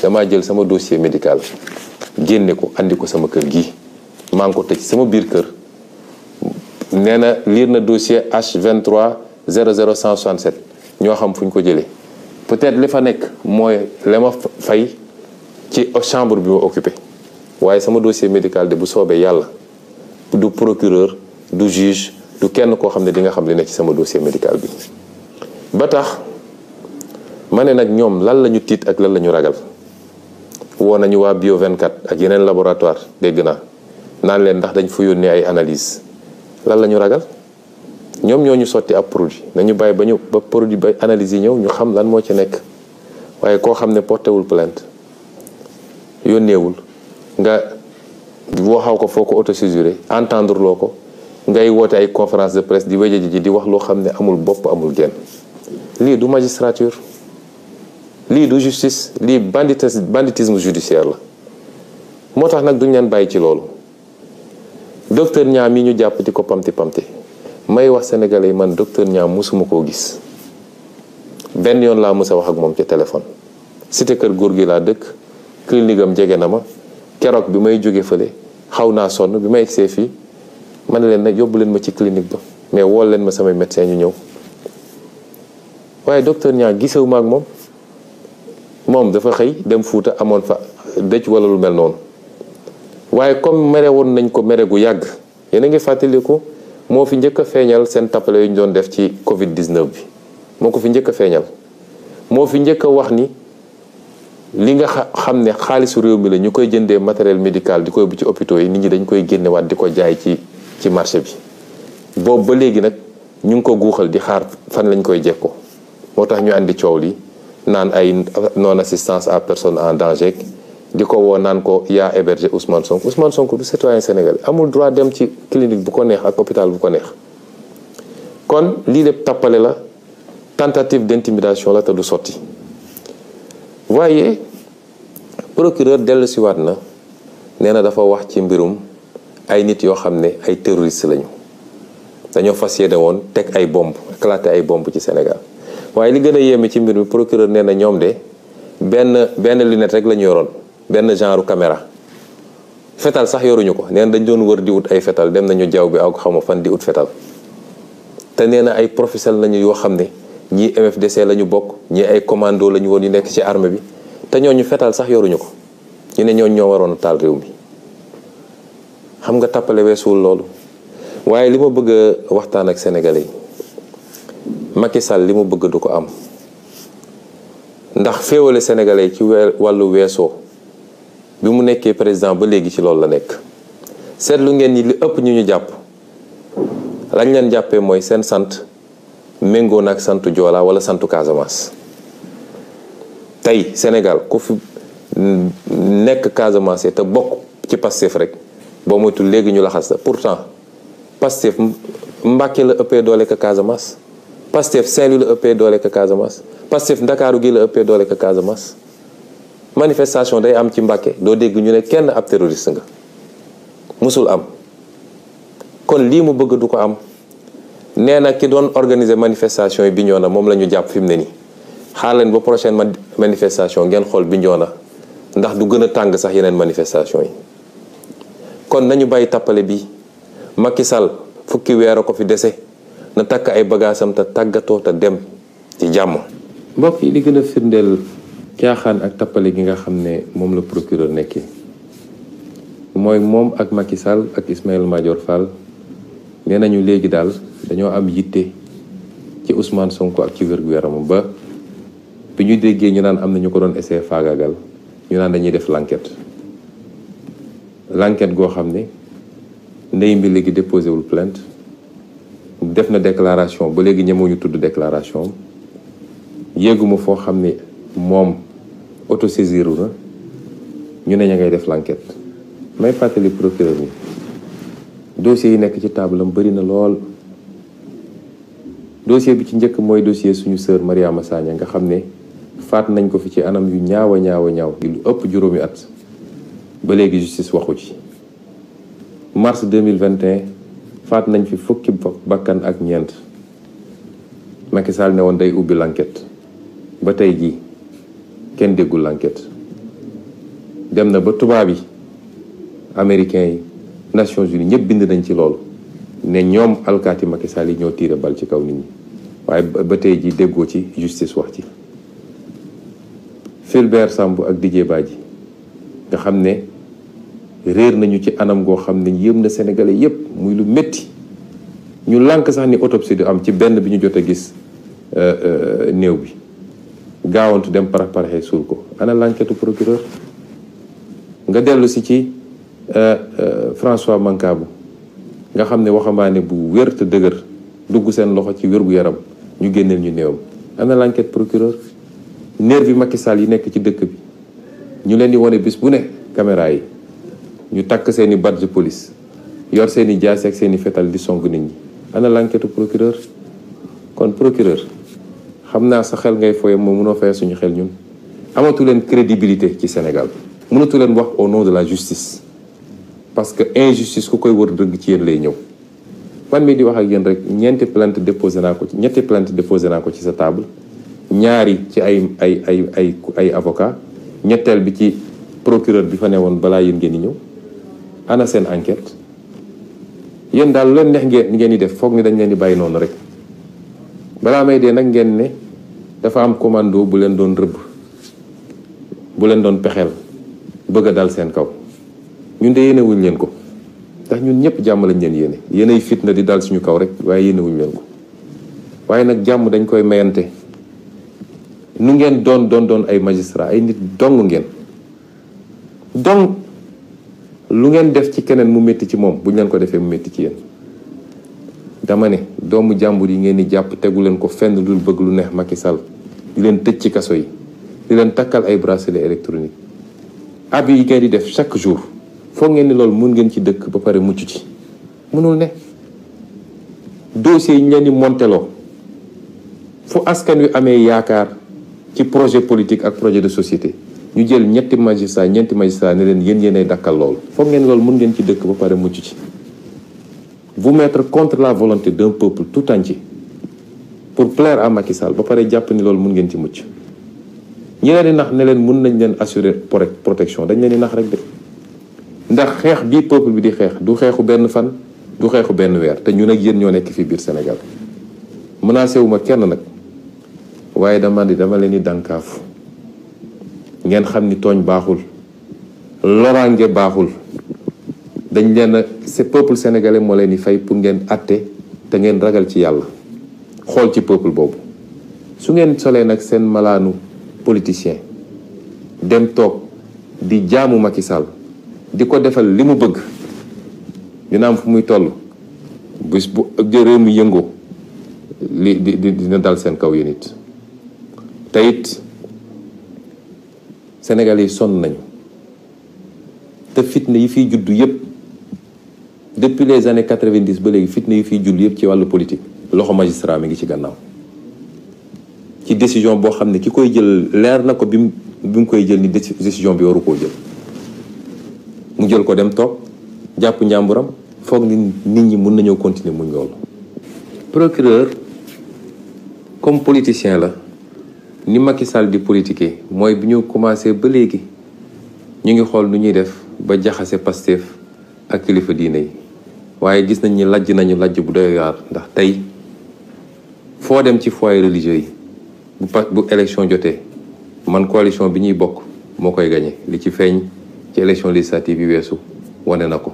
damaa jël sama dossier médical génne ko andi ko sama kër gi maa ngi ko tëj sama biir kër nee na lire na dossier H23 00167 ñoo xam fu ñu ko jëlee peut-être li fa nekk mooy la ma fay ci chambre bi ma occupé waaye sama dossier médical de bu soobee yàlla du procureur du juge du kenn koo xam ne di nga xam li nekk ci sama dossier médical bi. ba tax ma ne nag ñoom lan la ñu tiit ak lan la ñu ragal woo nañu waa Bio 24 ak yeneen laboratoire dégg naa naan leen ndax dañ fa yónnee ay analyse lan la ñu ragal ñoom ñoo ñu sotti ab produit nañu bàyyi ba produit ba analyse yi ñëw ñu xam lan moo ci nekk waaye koo xam ne portéwul plainte yónneewul nga waxaw ko foo ko autosusuré entendre loo ko ngay woote ay conférence de presse di wéje ji di wax loo xam ne amul bopp amul genn lii du magistrature lii du justice lii banditisme judiciaire la moo tax nag duñ leen bàyyi ci loolu docteur Niang mi ñu jàpp di ko pamti may wax sénégalais yi man docteur Niang musuma koo gis benn yoon laa mës a wax ak moom ci téléphone cité kër góor gi laa dëkk clinique am jege na ma keroog bi may jóge fële xaw naa sonn bi may egsee fii ma ne leen nag yóbbu leen ma ci clinique ba mais wool leen ma samay médecin ñu ñëw waaye docteur Niang gisewu ma ak moom dafa xëy dem Fuuta amoon fa dëj wala lu mel noonu waaye comme mere woon nañ ko mere gu yàgg yéen a ngi fàttaliku moo fi njëkk a feeñal seen tappale yu ñu doon def ci Covid 19 bi moo ko fi njëkk a feeñal moo fi njëkk a wax ni li nga xam ne xaalisu réew mi la ñu koy jëndee matériel médical di koy bu ci hôpitaux yi nit ñi dañ koy génnewaat di ko jaay ci marché bi boobu ba léegi nag ñu ngi ko guuxal di xaar fan lañ koy jekkoo moo tax ñu andi coow li naan ay non assistance à personne en danger di ko woo naan ko yaa hébergé Ousmane Sonko du citoyen sénégalais amul droit dem ci clinique bu ko neex ak hôpital bu ko neex kon lii lépp tappale la tentative d'intimidation la te du sotti waaye procureur dellu siwaat na nee na dafa wax ci mbirum ay nit yoo xam ne ay terroristes lañu dañoo fas yéene woon teg ay bomb éclater ay bomb ci Sénégal waaye li gën a yéeme ci mbir mi procureur nee na ñoom de benn lunette rek la ñu yoroon benn genre caméra fetal sax yoruñu ko nee na dañ doon wër di wut ay fetal dem nañu jaww bi ak xaw ma fan di wut fetal te nee na ay professionnels lañu yoo xam ne ñii MFDC la ñu bokk ñii ay commando la ñu woon yu nekk ci armée bi te ñooñu fetal sax yoruñu ko ñu ne ñooñu ñoo waroon a taal réew mi xam nga tappale weesuwul loolu waaye li ma bëgg a waxtaan ak sénégalais yi Macky Sall li mu bëgg du ko am ndax féewale sénégalais yi ci wàllu weesoo bi mu nekkee président ba léegi ci loolu la nekk seetlu ngeen ni li ëpp ñu jàpp lañ leen jàppee mooy seen sant méngoo nag santu Joola wala santu Casamance tey Sénégal ku fi nekk Casamance te bokk ci Pastef rek boo moytu léegi ñu laxas la pourtant Pastef Mbàkke la ëppee doole ka Casamance Pastef Saint-Louis la ëppee doole ka Casamance Pastef Ndakaaru gi la ëppee doole ka Casamance manifestation day am ci Mbàkke doo dégg ñu ne kenn ab terroriste nga musul am kon lii mu bëgg du ko am nee na ki doon organiser manifestation yi Bignona moom la ñu jàpp fi mu ne nii xaar leen ba prochaine manifestation ngeen xool Bignona ndax du gën a tàng sax yeneen manifestation yi kon nañu bàyyi tappale bi Macky Sall fukki weer a ko fi dese na takk ay bagaasam te tàggatoo te dem ci jàmm. mbokk yi li gën a firndeel caaxaan ak tappale gi nga xam ne moom la procureur nekkee mooy moom ak Macky Sall ak Ismaïla Madior Fall nee nañu léegi daal dañoo am yitte ci Ousmane Sonko ak ci wér-gu-yaramam ba bi ñu déggee ñu naan am na ñu ko doon essayer faagaagal ñu naan dañuy def l'enquête goo xam ne ndey mbi léegi déposé wul plainte def na déclaration ba léegi ñemewuñu tudd déclaration yéeguma foo xam ne moom autosaisiru na ñu ne ña ngay def l'enquête may fàttali procureur ni dossier yi nekk ci table am bëri na lool dossier bi ci njëkk mooy dossier suñu sœur Mariama Sagna nga xam ne faat nañ ko fi ci anam yu ñaaw lu ëpp juróomi at ba léegi justice waxu ci mars 2021 faat nañ fi fukki bakkan ak ñeent Macky Sall ne woon day ubbi l'enquête ba tey jii kenn déggul l'enquête dem na ba tubaab yi américains yi Nations Unies ñëpp bind nañ ci loolu ne ñoom alkaati Macky Sall yi ñoo tiire bal ci kaw nit ñi waaye ba tey ji déggoo ci justice wax ci. Fulbert Sambou ak Didier Badji nga xam ne réer nañu ci anam goo xam ne yëm na sénégalais yépp muy lu métti ñu lànk sax ni autopsie du am ci benn bi ñu jot a gis néew bi gaawantu dem paraxee suul ko ana l'enquête procureur. nga dellu si ci François Mancabou nga xam ne waxambaane bu wér te dëgër dugg seen loxo ci wér-gu-yaram ñu génneel ñu néewam ana l'enquête procureur. nervi Macky Sall yi nekk ci dëkk bi ñu leen di wane bis bu ne caméra yi ñu takk seeni badge police yor seeni jaasi ak seeni fetal di song nit ñi ana l'enquête procureur. kon procureur xam naa sa xel ngay foye moom mënoo fay suñu xel ñun amatu leen crédibilité ci Sénégal mënatu leen wax au nom de la justice parce que injustice ku koy wër dëgg ci yéen lay ñëw. man mii di wax ak yéen rek ñetti plainte déposé naa ko ci sa table. ñaari ci ay avocat ñetteel bi ci procureur bi fa ne woon balaa yéen ngeen di ñëw ana seen enquête yéen daal leen neex ngeen di def foog ni dañ leen di bàyyi noonu rek balaa may dee nag ngeen ne dafa am commando bu leen doon rëbb bu leen doon pexeel bëgg a dal seen kaw ñun de yéenewuñ leen ko ndax ñun ñëpp jàmm lañ leen yéene yéenay fitna di dal suñu kaw rek waaye yéenewuñ leen ko waaye nag jàmm dañ koy mayante. nu ngeen doon ay magistrat ay nit dong ngeen donc lu ngeen def ci keneen mu métti ci moom bu ñu leen ko defee mu métti ci yéen dama ne doomu jàmbur yi ngeen di jàpp tegu leen ko fenn dul bëgg lu neex Macky Sall di leen tëj ci kaso yi di leen takkal ay bracelet électronique ab yi ngeen di def chaque jour foog ngeen ni loolu mun ngeen ci dëkk ba pare mucc ci mënul ne dossiers yi ñu leen di monteloo fu askan wi amee yaakaar ci projet politique ak projet de société ñu jël ñeenti magistrat ne leen yéenay dakkal loolu foog ngeen loolu mun ngeen ci dëkk ba pare mucc ci vous mettre contre la volonté d'un peuple tout entier pour plaire à Macky Sall ba pare jàpp ni loolu mun ngeen ci mucc ñi leen di nax ne leen mun nañ leen assurer protection dañ leen di nax rek de ndax xeex bii peuple bi di xeex du xeexu benn fan du xeexu benn weer te ñun ak yéen ñoo nekk fii biir Sénégal menacé wu ma kenn nag waaye dama leen di dànkaafu ngeen xam ni tooñ baaxul loraange baaxul dañ leen a ce peuple sénégalais moo leen di fay pour ngeen atte te ngeen ragal ci yàlla xool ci peuple boobu su ngeen solee nag seen malaanu politicien dem toog di jaamu Macky Sall di ko defal li mu bëgg dina am fu muy toll bis bu réew mi yëngoo dina dal seen kaw yéen it te it Sénégal yi sonn nañu te fitna yi fiy juddu yëpp depuis les années 90 ba léegi fitna yi fiy juddu yëpp ci wàllu politique loxo magistrat mi ngi ci gannaaw ci décision boo xam ne ki koy jël leer na ko bi mu koy jël ni décision bi waru koo jël mu jël ko dem toog jàpp njàmburam foog ni nit ñi mun nañoo continuer muñ loolu. procureur comme politicien la ni Macky Sall di politiquer mooy bi ñu commencé ba léegi ñu ngi xool nu ñuy def ba jaxase Pastef ak kilifa diine yi waaye gis nañ ni nañu lajj bu doy waar ndax tey foo dem ci foyer religieux yi bu élection jotee man coalition bi ñuy bokk moo koy gagné li ci feeñ ci élection législative yi weesu wane na ko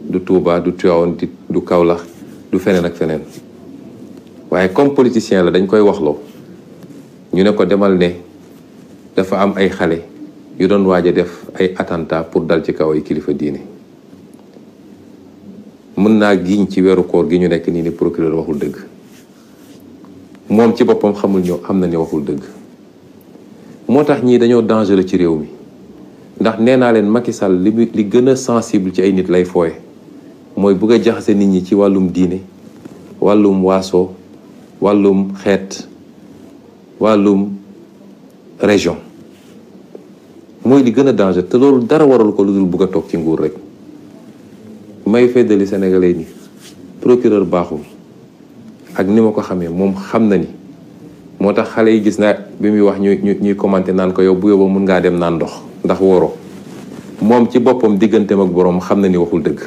du Touba du Tivaouane du Kaolack du feneen ak feneen waaye comme politicien la dañ koy waxloo ñu ne ko demal ne dafa am ay xale yu doon waaj a def ay attentat pour dal ci kaw ay kilifa diine mën naa giñ ci weeru koor gi ñu nekk nii ni procureur waxul dëgg moom ci boppam xam na ni waxul dëgg moo tax ñii dañoo dangereux ci réew mi ndax nee naa leen Macky Sall li gën a sensible ci ay nit lay fooye mooy bëgg a jaxase nit ñi ci wàllum diine wàllum waaso wàllum xeet wàllum région mooy li gën a danger te loolu dara waral ko lu dul bëgg a toog ci nguur rek may feddali sénégalais ni procureur baaxul ak ni ma ko xamee moom xam na ni moo tax xale yi gis naa bi muy wax ñuy commenté naan ko yow bu yóbba mun ngaa dem naan ndox ndax woro moom ci boppam digganteem ak boroom xam na ni waxul dëgg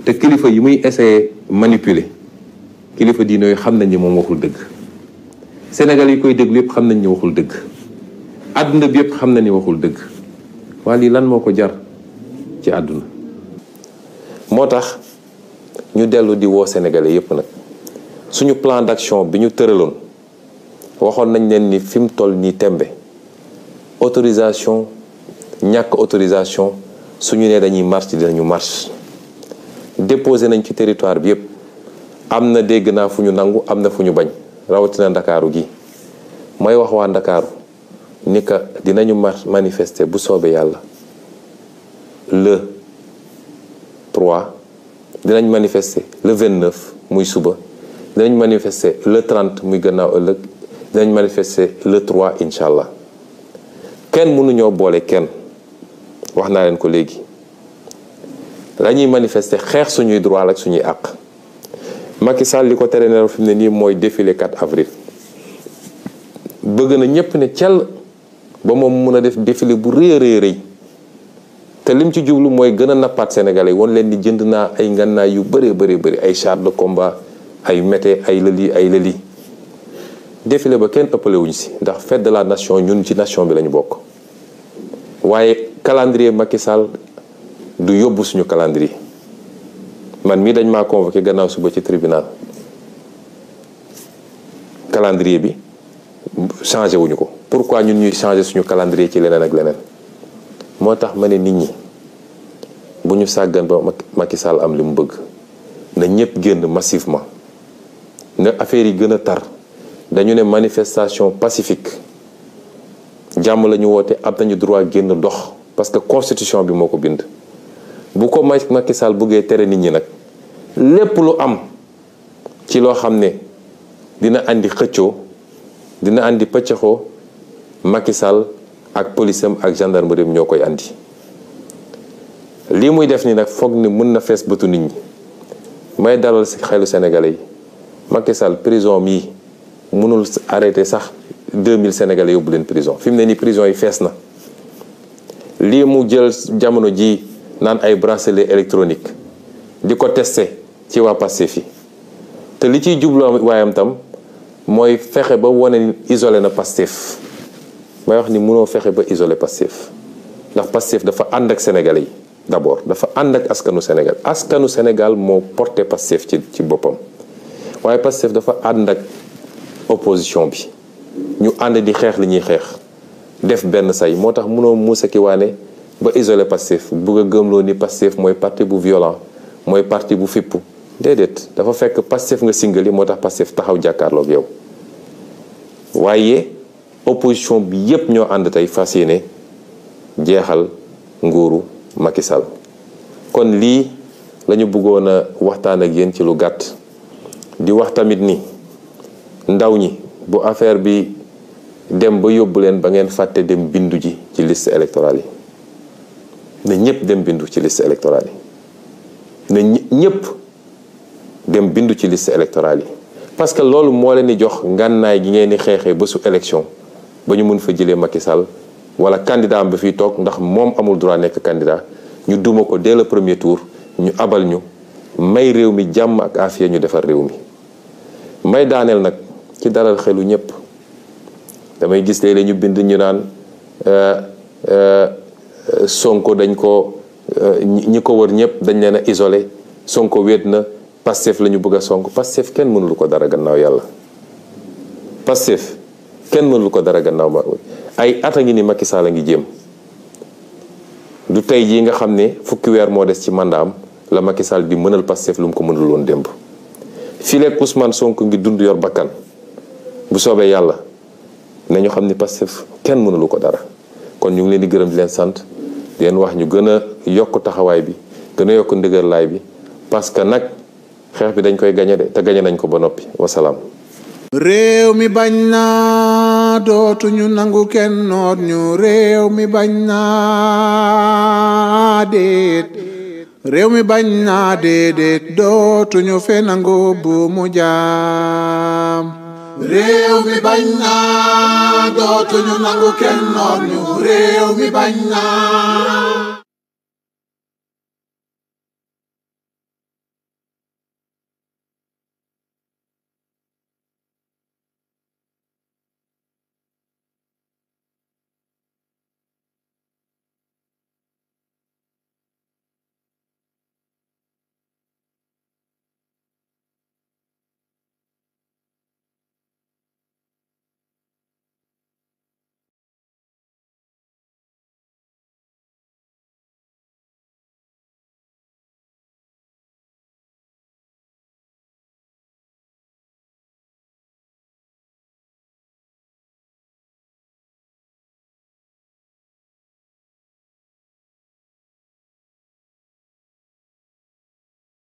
te kilifa yi muy essayer manipuler kilifa diine yooyu xam nañ ni moom waxul dëgg Sénégal yi koy déglu yëpp xam nañ ni waxul dëgg àdduna bi yëpp xam na ni waxul dëgg waa lii lan moo ko jar ci àdduna. moo tax ñu dellu di woo sénégalais yëpp nag suñu plan d'action bi ñu tëraloon waxoon nañ leen ni fi mu toll nii tembe autorisation ñàkk autorisation suñu nee dañuy marche dinañu marche déposé nañ ci territoire bi yëpp am na dégg naa fu ñu nangu am na fu ñu bañ rawatina ndakaaru gi mooy wax waa ndakaaru ni ka dinañu manifester bu soobee yàlla le 3 dinañ manifester le 29 muy suba dinañ manifester le 30 muy gannaaw ëllëg dinañ manifester le 3 incha allah kenn mënuñoo boole kenn wax naa leen ko léegi dañuy manifester xeex suñuy droit ak suñuy àq Macky Sall li ko tere nelaw fi mu ne nii mooy défilé 4 avril bëgg na ñépp ne cell ba moom mun a def défilé bu rëy a rëy te lim ci jublu mooy gën a nappaat sénégalais woon leen di jënd naa ay ngànnaay yu bëree bëri ay chars de combat ay mété ay lëli défilé ba kenn ëppale wuñ si ndax fête de la nation ñun ci nation bi lañu bokk waaye calendrier Macky Sall du yóbbu suñu calendrier man mii dañ maa convoqué gannaaw suba ci tribunal calendrier bi changé wuñu ko pourquoi ñun ñuy changé suñu calendrier ci leneen ak leneen moo tax ma ne nit ñi bu ñu sàggan ba Macky Sall am li mu bëgg na ñëpp génn massivement na affaire yi gën a tar dañu ne manifestation pacifique jàmm la ñu woote am nañu droit génn dox parce que constitution bi moo ko bind bu ko Macky Sall bëggee tere nit ñi nag lépp lu am ci loo xam ne dina andi xëccoo dina andi pëccëxoo Macky Sall ak policeam ak gendarmerie ñoo koy andi lii muy def ni nag foog ni mën na fees bëtu nit ñi may dalal ci xelu sénégalais yi Macky Sall prison mii mënul arrêté sax 2000 sénégalais yóbbu leen prison fi mu ne nii prison yi fees na lii mu jël jamono ji naan ay bracelet électronique di ko testé ci waa Pastef yi te li ciy jublu waayam tam mooy fexe ba wane ni isolé na Pastef may wax ni mënoo fexe ba isolé Pastef ndax Pastef dafa ànd ak sénégalais yi d'abord dafa ànd ak askanu Sénégal moo porté Pastef ci boppam waaye Pastef dafa ànd ak opposition bi ñu ànd di xeex li ñuy xeex def benn say moo tax mënoo muusa ki waane ba isolé Pastef bëgg a gëmloo ni Pastef mooy parti bu violent mooy parti bu fippu déedéet dafa fekk Pastef nga singali moo tax Pastef taxaw jàkkaarloog yow waaye opposition bi yépp ñoo ànd tey fas yéene jeexal nguuru Macky Sall kon lii lañu bëggoon a waxtaan ak yéen ci lu gàtt di wax tamit ni ndaw ñi bu affaire bi dem ba yóbbu leen ba ngeen fàtte dem bindu ji ci liste électorale yi na ñëpp dem bindu ci liste électorale yi na ñëpp dem bindu ci liste électorale yi parce que loolu moo leen di jox ngànnaay gi ngeen di xeexee bésu élection ba ñu mun fa jëlee Macky Sall wala candidat am ba fiy toog ndax moom amul droit nekk candidat ñu duma ko dès le premier tour ñu abal ñu may réew mi jàmm ak afiya ñu defar réew mi may daaneel nag ci dalal xelu ñëpp damay gis léeg-léeg ñu bind ñu naan Sonko dañ ko ñi ko wër ñëpp dañ leen a isolé Sonko wéet na Pastef la ñu bëgg a sonk Pastef kenn mënulu ko dara gannaaw yàlla Pastef kenn mënulu ko dara gannaaw ma ay at a ngi ni Macky Sall a ngi jéem du tey jii nga xam ne fukki weer moo des ci mandaam la Macky Sall di mënal Pastef lu mu ko mënul woon démb fii leeg Ousmane Sonko ngi dund yor bakkan bu soobee yàlla nañu xam ni Pastef kenn mënulu ko dara kon ñu ngi leen di gërëm di leen sant di leen wax ñu gën a yokk taxawaay bi gën a yokk ndëgërlaay bi parce que nag xeex bi dañ koy gañe de te gañe nañ ko ba noppi wasalaam. réew mi bañ naa dootuñu nangu kenn noot ñu réew mi bañ naa déet réew mi bañ naa déedéet dootuñu fe nangu bu mu jaam réew mi bañ naa dootuñu nangu kenn noot ñu réew mi bañ naa